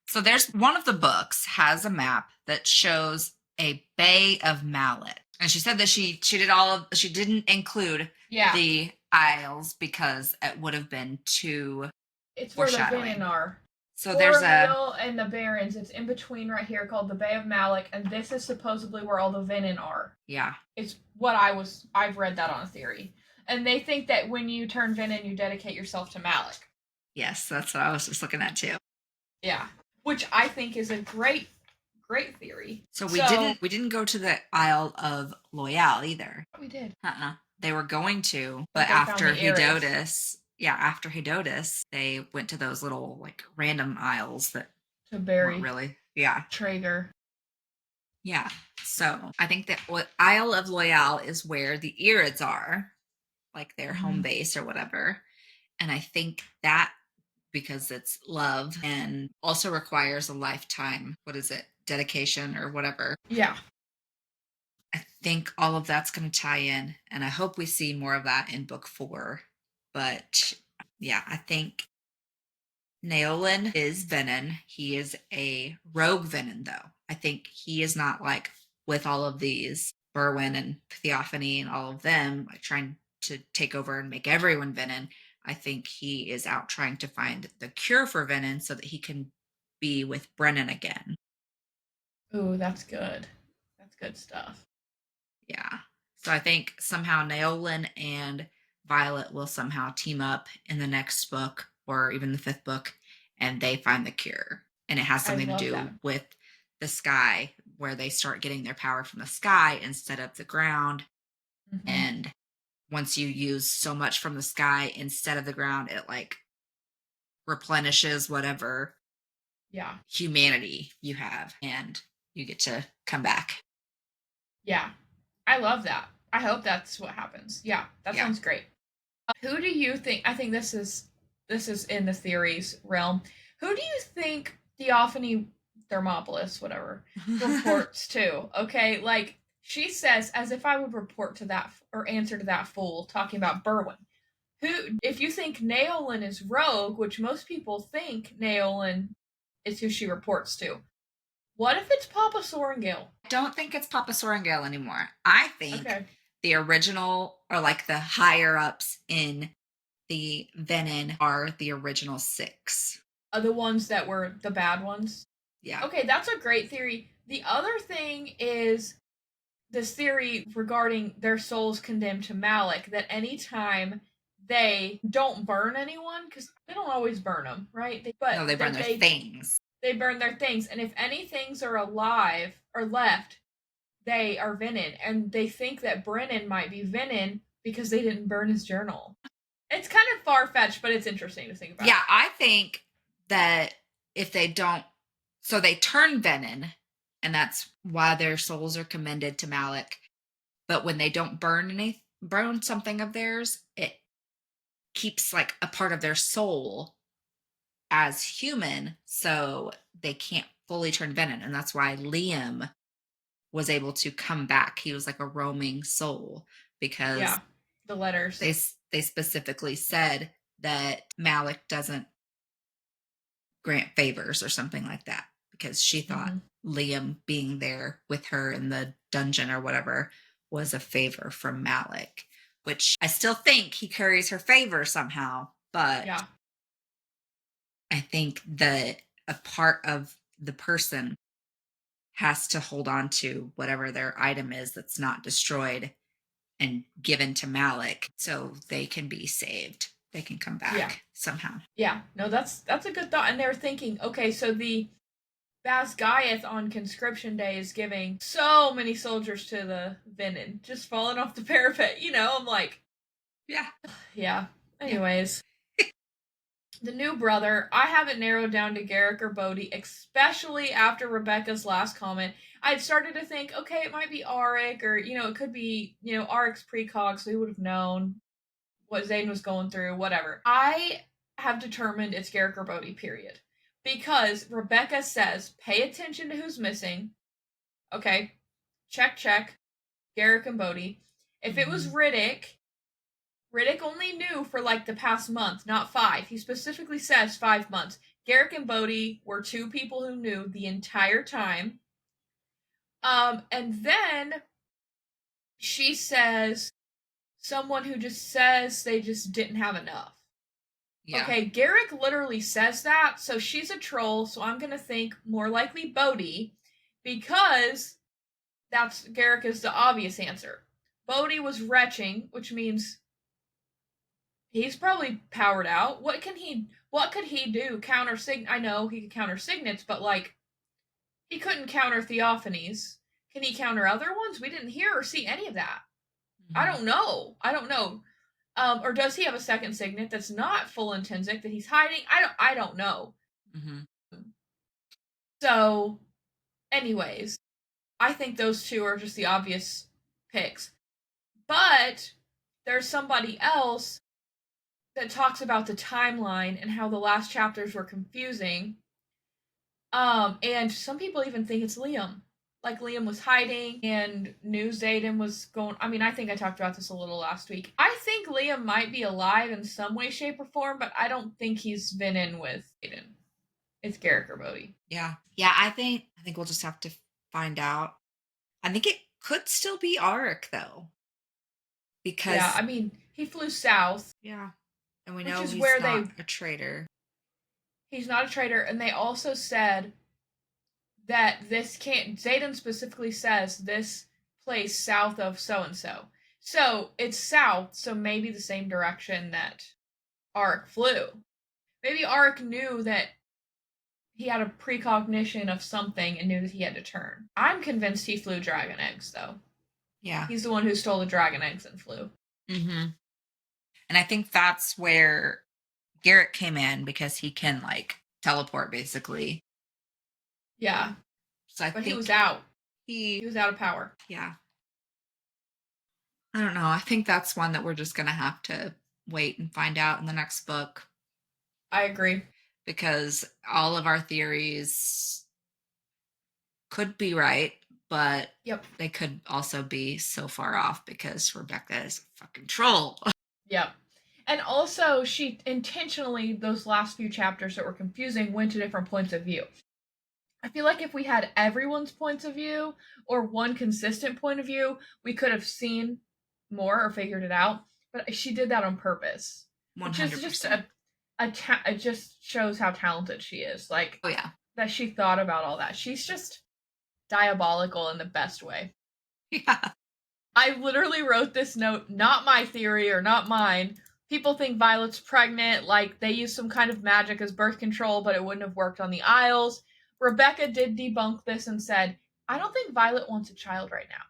So there's one of the books has a map that shows a Bay of Mallet, and she said that she did she didn't include the Isles because it would have been too. It's where the Venin are. So there's a and the Barrens. It's in between right here, called the Bay of Mallet, and this is supposedly where all the Venin are. Yeah, it's what I've read that on a theory, and they think that when you turn Venin, you dedicate yourself to Malek. Yes, that's what I was just looking at too. Yeah, which I think is a great theory. So we didn't go to the Isle of Loyal either. We did. They were going to, but after Hedotus, after Hedotus, they went to those little like random isles that to bury really, Traeger. Yeah. So I think that Isle of Loyal is where the Irids are, like their home base or whatever. And I think that because it's love and also requires a lifetime, dedication or whatever. Yeah. I think all of that's going to tie in, and I hope we see more of that in book 4. But yeah, I think Naolin is Venin. He is a rogue Venin, though. I think he is not like with all of these Berwyn and Theophany and all of them, like trying to take over and make everyone Venin. I think he is out trying to find the cure for Venin so that he can be with Brennan again. Ooh, that's good. That's good stuff. Yeah. So I think somehow Naolin and Violet will somehow team up in the next book or even the 5th book, and they find the cure. And it has something to do with the sky, where they start getting their power from the sky instead of the ground. Mm-hmm. And once you use so much from the sky instead of the ground, it like replenishes whatever humanity you have, and you get to come back. Yeah. I love that. I hope that's what happens. Yeah, that sounds great. Who do you think, I think this is in the theories realm. Who do you think Theophany Thermopolis, whatever, reports to? Okay, like she says, as if I would report to that or answer to that fool talking about Berwyn. Who, if you think Naolin is rogue, which most people think Naolin is who she reports to, what if it's Papa Sorrengail? I don't think it's Papa Sorrengail anymore. I think the original, or like the higher ups in the Venin, are the original 6. Are the ones that were the bad ones? Yeah. Okay, that's a great theory. The other thing is this theory regarding their souls condemned to Malik, that anytime they don't burn anyone, because they don't always burn them, right? No, But they burn that their things. they burn their things, and if any things are alive or left, they are venin, and they think that Brennan might be venin because they didn't burn his journal. It's kind of far fetched, but it's interesting to think about. Yeah, I think that if they don't, so they turn venin, and that's why their souls are commended to Malik. But when they don't burn something of theirs, it keeps like a part of their soul as human, so they can't fully turn venin, and that's why Liam was able to come back. He was like a roaming soul because Yeah, the letters. they specifically said that Malik doesn't grant favors or something like that because she thought Mm-hmm. Liam being there with her in the dungeon or whatever was a favor from Malik, which I still think he carries her favor somehow, but Yeah. I think that a part of the person has to hold on to whatever their item is that's not destroyed and given to Malik so they can be saved. They can come Yeah. back somehow. Yeah. No, that's a good thought. And they're thinking, okay, so the Basgiath on conscription day is giving so many soldiers to the venin, just falling off the parapet. I'm like, Yeah. yeah. Yeah. Anyways, the new brother, I have it narrowed down to Garrick or Bodhi, especially after Rebecca's last comment. I'd started to think, okay, it might be Auric, or it could be, Auric's precog, so he would have known what Zayden was going through, whatever. I have determined it's Garrick or Bodhi, period. Because Rebecca says, pay attention to who's missing. Okay, check. Garrick and Bodhi. If it was Riddick only knew for like the past month, not 5. He specifically says 5 months. Garrick and Bodhi were 2 people who knew the entire time. And then she says someone who just says they just didn't have enough. Yeah. Okay, Garrick literally says that, so she's a troll, so I'm gonna think more likely Bodhi, because Garrick is the obvious answer. Bodhi was retching, which means he's probably powered out. What could he do? Counter sign I know he could counter signets, but like he couldn't counter theophanies. Can he counter other ones? We didn't hear or see any of that. I don't know. Or does he have a second signet that's not full intrinsic that he's hiding? I don't know. So, anyways, I think those 2 are just the obvious picks. But there's somebody else that talks about the timeline and how the last chapters were confusing. And some people even think it's Liam. Like Liam was hiding and knew Zayden was going. I mean, I think I talked about this a little last week. I think Liam might be alive in some way, shape, or form, but I don't think he's been in with Zayden. It's Garrick or Bodhi. Yeah. Yeah, I think we'll just have to find out. I think it could still be Auric though. Because Yeah, I mean, he flew south. Yeah. And we Which know is he's where not a traitor. He's not a traitor, and they also said that this can't. Zayden specifically says this place south of so and so. So it's south, so maybe the same direction that Auric flew. Maybe Auric knew that he had a precognition of something and knew that he had to turn. I'm convinced he flew dragon eggs, though. Yeah. He's the one who stole the dragon eggs and flew. And I think that's where Garrett came in, because he can like teleport basically. Yeah. So but he was out. He was out of power. Yeah. I don't know. I think that's one that we're just going to have to wait and find out in the next book. I agree. Because all of our theories could be right, but they could also be so far off because Rebecca is a fucking troll. Yep. And also, she intentionally, those last few chapters that were confusing, went to different points of view. I feel like if we had everyone's points of view, or one consistent point of view, we could have seen more or figured it out. But she did that on purpose. 100%. Which is just it just shows how talented she is. Like, oh yeah, that she thought about all that. She's just diabolical in the best way. Yeah. I literally wrote this note, not my theory or not mine. People think Violet's pregnant, like they use some kind of magic as birth control, but it wouldn't have worked on the Isles. Rebecca did debunk this and said, I don't think Violet wants a child right now,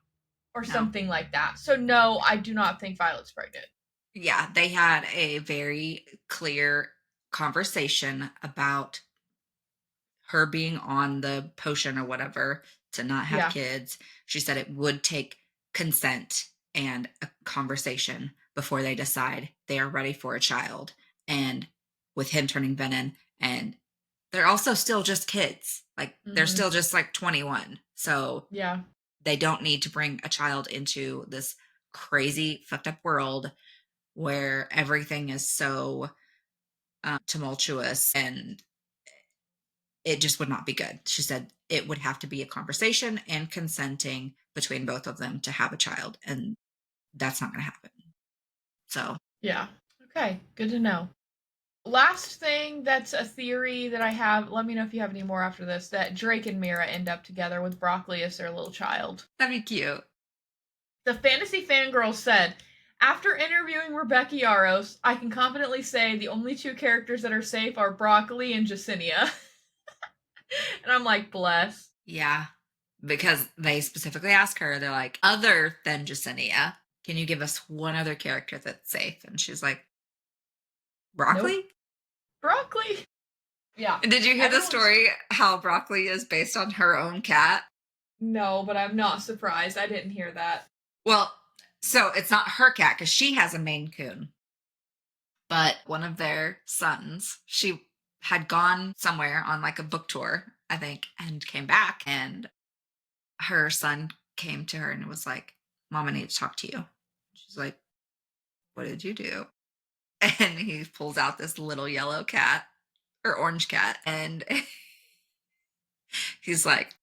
or No. something like that. So, no, I do not think Violet's pregnant. Yeah, they had a very clear conversation about her being on the potion or whatever to not have Yeah. kids. She said it would take consent and a conversation before they decide they are ready for a child. And with him turning venin, and they're also still just kids. Like they're Mm-hmm. still just like 21. So Yeah. they don't need to bring a child into this crazy fucked up world where everything is so tumultuous, and it just would not be good. She said it would have to be a conversation and consenting between both of them to have a child, and that's not going to happen. So, Yeah. Okay, good to know. Last thing that's a theory that I have, let me know if you have any more after this, that Drake and Mira end up together with Broccoli as their little child. that'd be cute. The Fantasy Fangirl said, after interviewing Rebecca Yarros, I can confidently say the only two characters that are safe are Broccoli and Jacinia. And I'm like, bless. Yeah, because they specifically ask her, they're like, other than Jacinia, can you give us one other character that's safe? And she's like, broccoli? Nope. Broccoli. Yeah. Did you hear the story how broccoli is based on her own cat? No, but I'm not surprised. I didn't hear that. Well, so it's not her cat because she has a Maine Coon, but one of their sons, she had gone somewhere on like a book tour, I think, and came back, and her son came to her and was like, Mom, I need to talk to you. She's like, what did you do? And he pulls out this little yellow cat or orange cat, and he's like,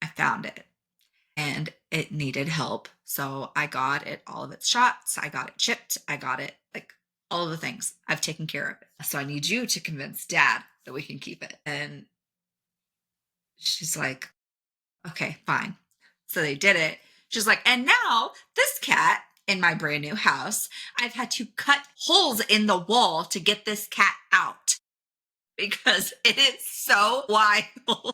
I found it and it needed help. So I got it all of its shots. I got it chipped. I got it like all of the things. I've taken care of it. So I need you to convince Dad that we can keep it. And she's like, okay, fine. So they did it. She's like, and now this cat in my brand new house, I've had to cut holes in the wall to get this cat out because it is so wild. Oh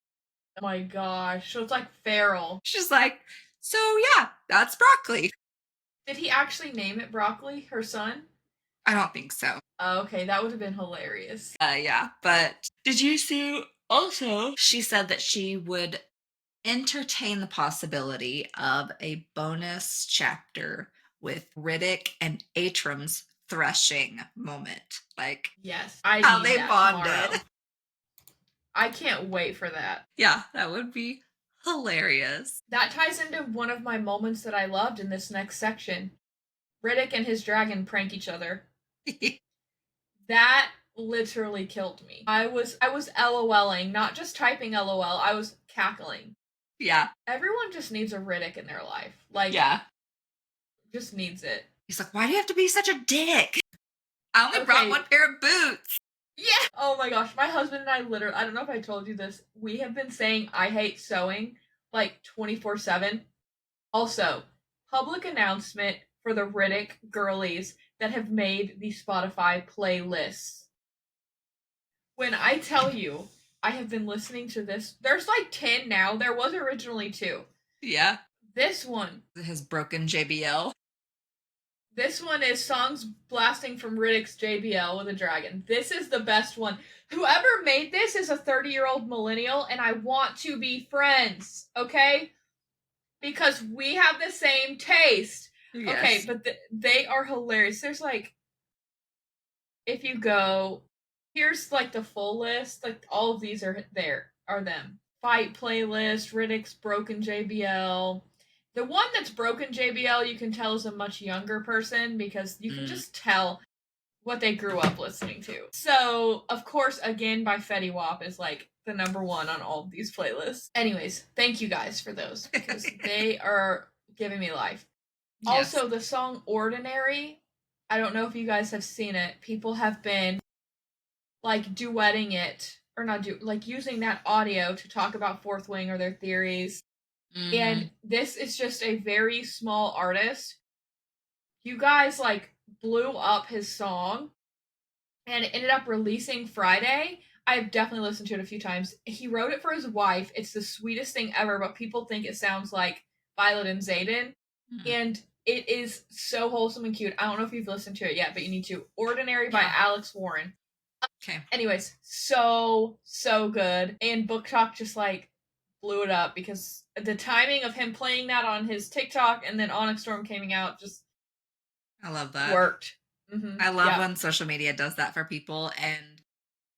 my gosh. So it's like feral. She's like, so yeah, that's broccoli. Did he actually name it Broccoli, her son? I don't think so. Oh, okay, that would have been hilarious. Yeah, but did you see also? She said that she would entertain the possibility of a bonus chapter with Riddick and Atram's threshing moment. Like, Yes, I how need they that bonded. tomorrow. I can't wait for that. Yeah, that would be hilarious. That ties into one of my moments that I loved in this next section. Riddick and his dragon prank each other. That literally killed me. I was LOLing, not just typing LOL, I was cackling. Yeah. Everyone just needs a Riddick in their life. Like, yeah. Just needs it. He's like, why do you have to be such a dick? I only brought one pair of boots. Yeah. Oh my gosh, my husband and I literally, I don't know if I told you this, we have been saying I hate sewing like 24/7. Also, public announcement for the Riddick girlies that have made the Spotify playlists. When I tell you, I have been listening to this, there's like 10 now. There was originally 2. Yeah. This one has broken JBL. This one is songs blasting from Riddick's JBL with a dragon. This is the best one. Whoever made this is a 30-year-old millennial, and I want to be friends, okay? Because we have the same taste. Yes. Okay, but they are hilarious. There's like, if you go, here's like the full list. Like all of these are them. Fight playlist, Riddick's broken JBL. The one that's broken JBL, you can tell is a much younger person because you can just tell what they grew up listening to. So, of course, again, by Fetty Wap is like the number 1 on all of these playlists. Anyways, thank you guys for those because they are giving me life. Yes. Also, the song Ordinary, I don't know if you guys have seen it. People have been like duetting it or not do, like using that audio to talk about Fourth Wing or their theories. Mm-hmm. And this is just a very small artist. You guys like blew up his song and it ended up releasing Friday. I've definitely listened to it a few times. He wrote it for his wife. It's the sweetest thing ever, but people think it sounds like Violet and Xaden. And it is so wholesome and cute. I don't know if you've listened to it yet, but you need to. Ordinary by Yeah. Alex Warren. Okay. Anyways, so good. And Book Talk just like blew it up because the timing of him playing that on his TikTok and then Onyx Storm coming out just I love that. worked. Mm-hmm. I love Yeah. when social media does that for people and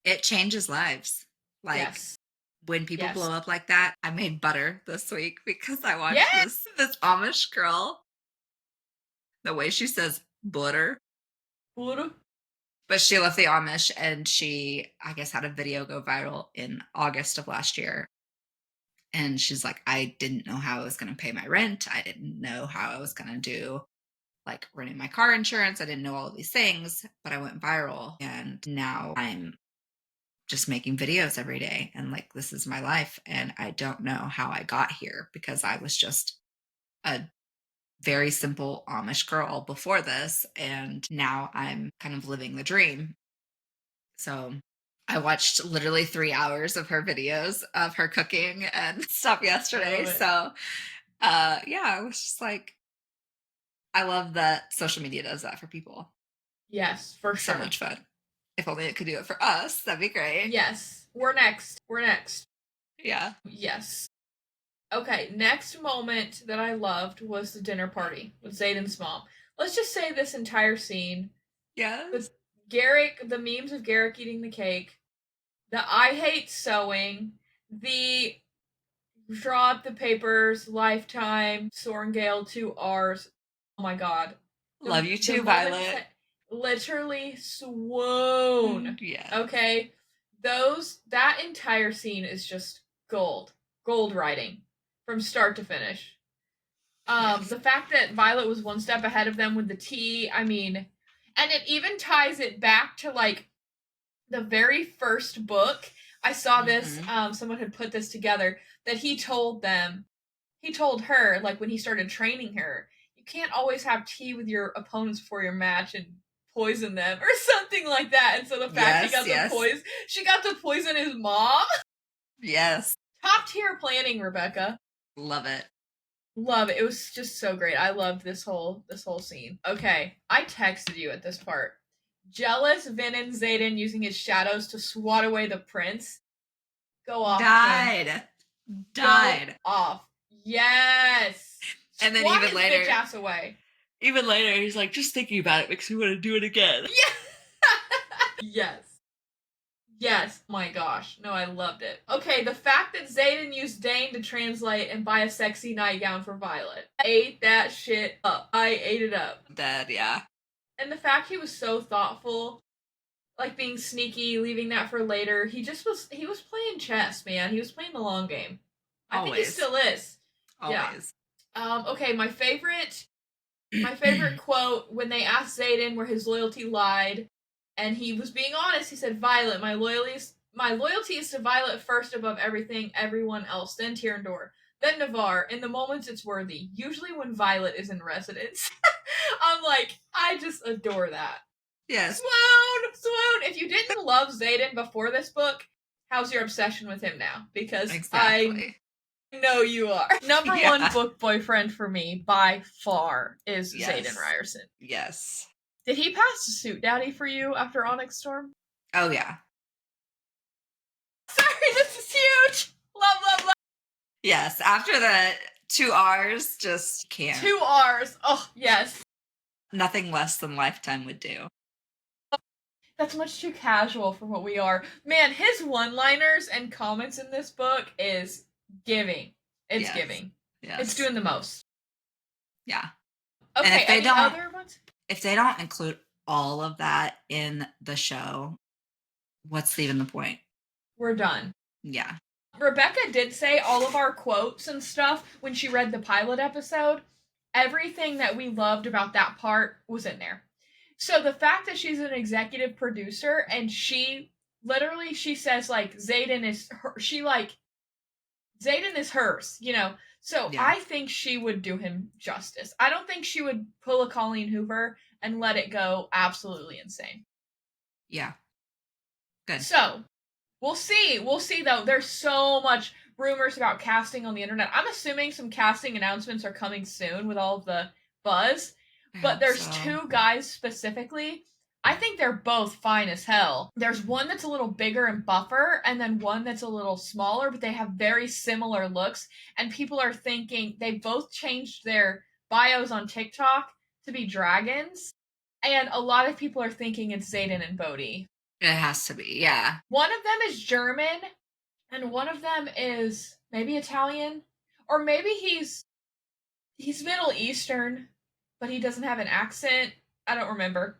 it changes lives. Like Yes. when people Yes. blow up like that. I made butter this week because I watched Yeah. this Amish girl. The way she says butter. Butter. But she left the Amish and she, I guess, had a video go viral in August of last year. And she's like, I didn't know how I was going to pay my rent. I didn't know how I was going to do like running my car insurance. I didn't know all of these things, but I went viral. And now I'm just making videos every day. And like, this is my life. And I don't know how I got here because I was just a very simple Amish girl before this. And now I'm kind of living the dream. So I watched literally 3 hours of her videos of her cooking and stuff yesterday. So yeah, I was just like, I love that social media does that for people. Yes, for So sure. much fun. If only it could do it for us, that'd be great. Yes. We're next. We're next. Yeah. Yes. Okay, next moment that I loved was the dinner party with Zayden's mom. Let's just say this entire scene. Yes. The Garrick, the memes of Garrick eating the cake, the I hate sewing, the draw up the papers, Lifetime, Sorengale, 2 R's. Oh my god. Love you The too, moments Violet. that literally swoon. Yeah. Okay? That entire scene is just gold. Gold writing. From start to finish. Yes. The fact that Violet was one step ahead of them with the tea, I mean, and it even ties it back to like the very first book. I saw this, someone had put this together that he told her, like when he started training her, you can't always have tea with your opponents before your match and poison them or something like that. And so the fact she got to poison his mom. Yes. Top tier planning, Rebecca. Love it. Love it. It was just so great. I loved this whole scene. Okay, I texted you at this part. Jealous venin Xaden using his shadows to swat away the prince. Go off, King. Died. Go off. Yes. And then Swat even his later, bitch ass away. even later, he's like, just thinking about it makes me want to do it again. Yeah. Yes. Yes. My gosh. No, I loved it. Okay, the fact that Xaden used Dane to translate and buy a sexy nightgown for Violet. I ate that shit up. I ate it up. Dead, yeah. And the fact he was so thoughtful, like being sneaky, leaving that for later. He was playing chess, man. He was playing the long game. I think he still is. Always. Yeah. Okay, my favorite quote when they asked Xaden where his loyalty lied, and he was being honest. He said, "Violet, my loyalty is to Violet first above everything, everyone else. Then Tyrandor, then Navarre. In the moments it's worthy. Usually when Violet is in residence." I'm like, I just adore that. Yes. Swoon. If you didn't love Xaden before this book, how's your obsession with him now? Because Exactly. I know you are. Number one book boyfriend for me by far is Xaden Ryerson. Yes. Did he pass the suit daddy for you after Onyx Storm? Oh yeah. Sorry, this is huge. Love. Yes. After the 2 R's, just can't. 2 R's. Oh yes. Nothing less than Lifetime would do. That's much too casual for what we are. Man, his one-liners and comments in this book is giving. It's giving. Yes. It's doing the most. Yeah. Okay, and if they other ones? If they don't include all of that in the show, what's even the point? We're done. Yeah. Rebecca did say all of our quotes and stuff when she read the pilot episode. Everything that we loved about that part was in there. So the fact that she's an executive producer and she literally she says like Xaden is her, Xaden is hers, you know. So Yeah. I think she would do him justice. I don't think she would pull a Colleen Hoover and let it go absolutely insane. Yeah. Good. So we'll see. We'll see though. There's so much rumors about casting on the internet. I'm assuming some casting announcements are coming soon with all of the buzz. I But hope there's so. two guys specifically. I think they're both fine as hell. There's one that's a little bigger and buffer, and then one that's a little smaller, but they have very similar looks. And people are thinking they both changed their bios on TikTok to be dragons. And a lot of people are thinking it's Xaden and Bodhi. It has to be. Yeah. One of them is German, and one of them is maybe Italian, or maybe he's Middle Eastern, but he doesn't have an accent. I don't remember.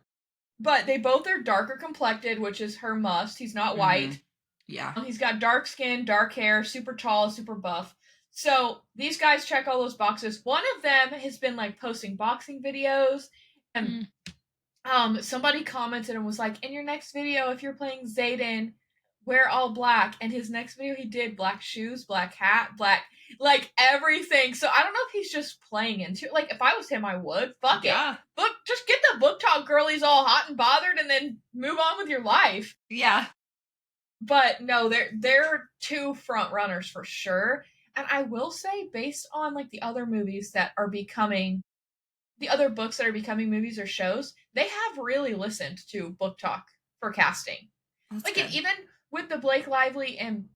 But they both are darker complected, which is her must. He's not Mm-hmm. white. Yeah. He's got dark skin, dark hair, super tall, super buff. So these guys check all those boxes. One of them has been like posting boxing videos, and somebody commented and was like, in your next video, if you're playing Xaden, wear all black. And his next video, he did black shoes, black hat, black, like everything. So I don't know if he's just playing into it. Like, if I was him, I would. Fuck it. Yeah. Book, just get the book talk girlies all hot and bothered and then move on with your life. Yeah. But no, they're two front runners for sure. And I will say, based on like the other movies that are becoming the other books that are becoming movies or shows, they have really listened to book talk for casting. That's Like, good. even with the Blake Lively and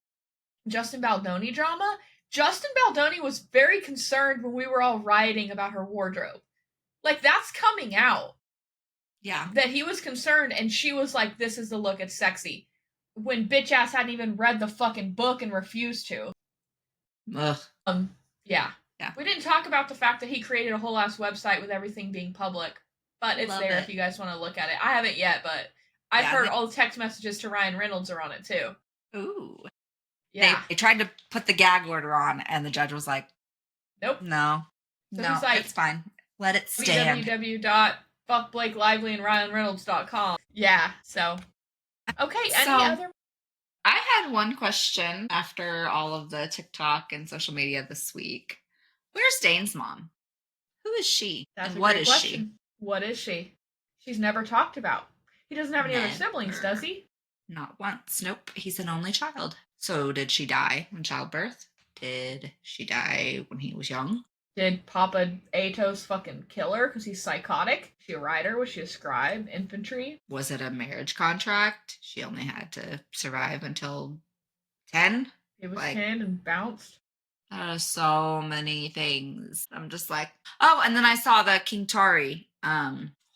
Justin Baldoni drama, Justin Baldoni was very concerned when we were all rioting about her wardrobe. Like, that's coming out. Yeah. That he was concerned, and she was like, this is the look, it's sexy. When bitch ass hadn't even read the fucking book and refused to. Ugh. Yeah. Yeah. We didn't talk about the fact that he created a whole ass website with everything being public, but it's Love there it. if you guys want to look at it. I haven't yet, but I've Yeah, heard all the text messages to Ryan Reynolds are on it too. Ooh. Yeah. They tried to put the gag order on, and the judge was like, Nope. no, So no, he's like, it's fine. Let it stand. www.fuckblakelivelyandryanreynolds.com. Yeah, so. Okay, any So other? I had one question after all of the TikTok and social media this week. Where's Dane's mom? Who is she? That's And a what great is she? question. What is she? She's never talked about. He doesn't have any other siblings, Never. does he? Not once. Nope. He's an only child. So did she die in childbirth? Did she die when he was young? Did Papa Atos fucking kill her because he's psychotic? Was she a rider? Was she a scribe? Infantry? Was it a marriage contract? She only had to survive until 10? It was Like, 10 and bounced. so many things. I'm just like, oh, and then I saw the King Tari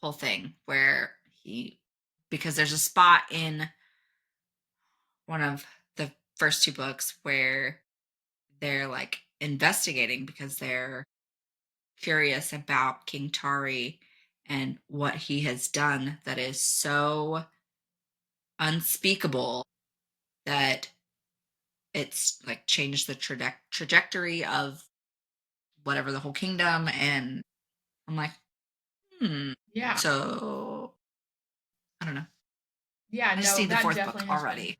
whole thing where because there's a spot in one of the first two books where they're like investigating because they're curious about King Tari and what he has done that is so unspeakable that it's like changed the trajectory of whatever the whole kingdom. And I'm like, Yeah. so I don't know. Yeah, I just no, need the that fourth book definitely has been. already.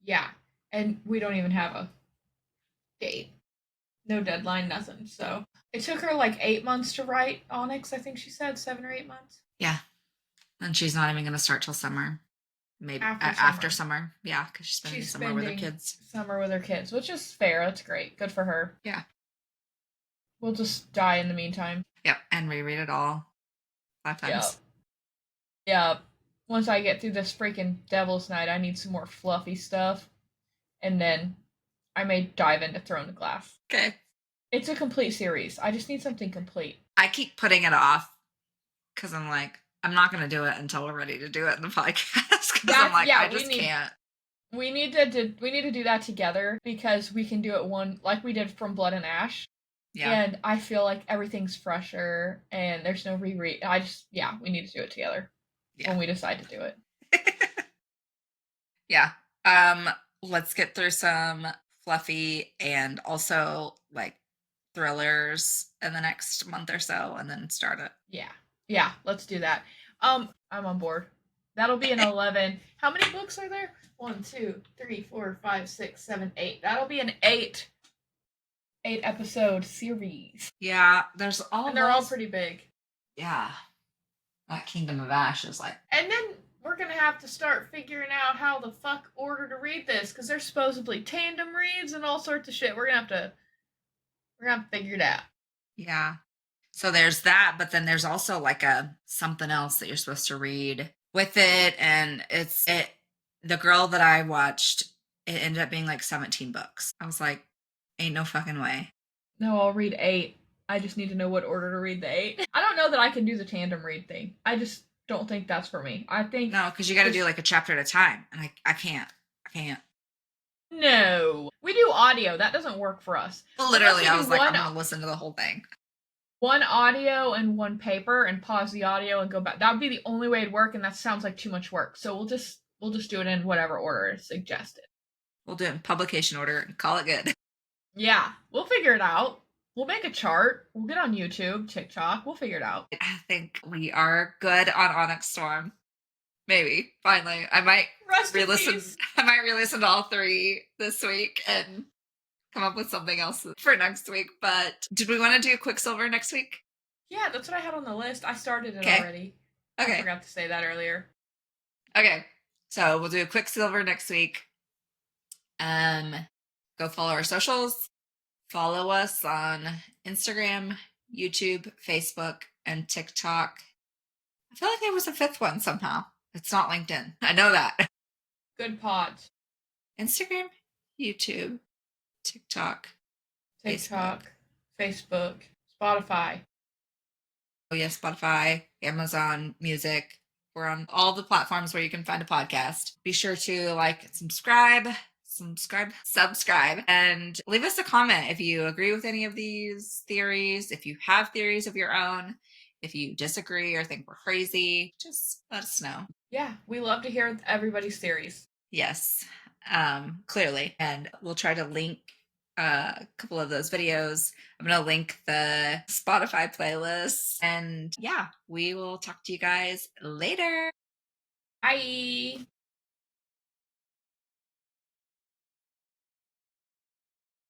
Yeah. And we don't even have a date. No deadline, nothing. So it took her like 8 months to write Onyx, I think she said 7 or 8 months. Yeah. And she's not even going to start till summer. Maybe after summer. Yeah, because she's spending summer with her kids. Summer with her kids, which is fair. That's great. Good for her. Yeah. We'll just die in the meantime. Yep. And reread it all 5 times. Yep. Yep. Once I get through this freaking Devil's Night, I need some more fluffy stuff. And then I may dive into Throne of Glass. Okay. It's a complete series. I just need something complete. I keep putting it off because I'm like, I'm not going to do it until we're ready to do it in the podcast. Because I'm like, I just can't. We need to do that together because we can do it one like we did from Blood and Ash. Yeah. And I feel like everything's fresher and there's no reread. We need to do it together when we decide to do it. Yeah. Let's get through some fluffy and also like thrillers in the next month or so and then start it. Yeah. Yeah, let's do that. I'm on board. That'll be an 11. How many books are there? 1, 2, 3, 4, 5, 6, 7, 8. That'll be an 8 episode series. Yeah, there's all And they're all those. pretty big. Yeah, that Kingdom of Ash is like. And then we're gonna have to start figuring out how the fuck order to read this, because there's supposedly tandem reads and all sorts of shit. We're gonna have to figure it out. Yeah. So there's that, but then there's also like a something else that you're supposed to read with it, and the girl that I watched, it ended up being like 17 books. I was like, ain't no fucking way. No, I'll read 8. I just need to know what order to read the 8. I don't know that I can do the tandem read thing. I just don't think that's for me. I think No, because you got to do like a chapter at a time, and I can't. I can't. no. We do audio. That doesn't work for us. Well, literally, Unless we I do was like, I'm gonna listen to the whole thing. one audio and one paper and pause the audio and go back. That would be the only way it'd work, and that sounds like too much work. So we'll just do it in whatever order is suggested. We'll do it in publication order and call it good. Yeah, we'll figure it out. We'll make a chart. We'll get on YouTube, TikTok. We'll figure it out. I think we are good on Onyx Storm. Maybe finally, I might re-listen. I might re-listen to all 3 this week and come up with something else for next week. But did we want to do Quicksilver next week? Yeah, that's what I had on the list. I started it already. Okay. I forgot to say that earlier. Okay, so we'll do a Quicksilver next week. Go follow our socials. Follow us on Instagram, YouTube, Facebook, and TikTok. I feel like there was a 5th one somehow. It's not LinkedIn. I know that. Good pods. Instagram, YouTube, TikTok, Facebook, Spotify. Oh yeah, Spotify, Amazon Music. We're on all the platforms where you can find a podcast. Be sure to like, subscribe, and leave us a comment if you agree with any of these theories, if you have theories of your own, if you disagree or think we're crazy, just let us know. Yeah, we love to hear everybody's theories. Yes, clearly. And we'll try to link a couple of those videos. I'm going to link the Spotify playlist. And yeah, we will talk to you guys later. Bye.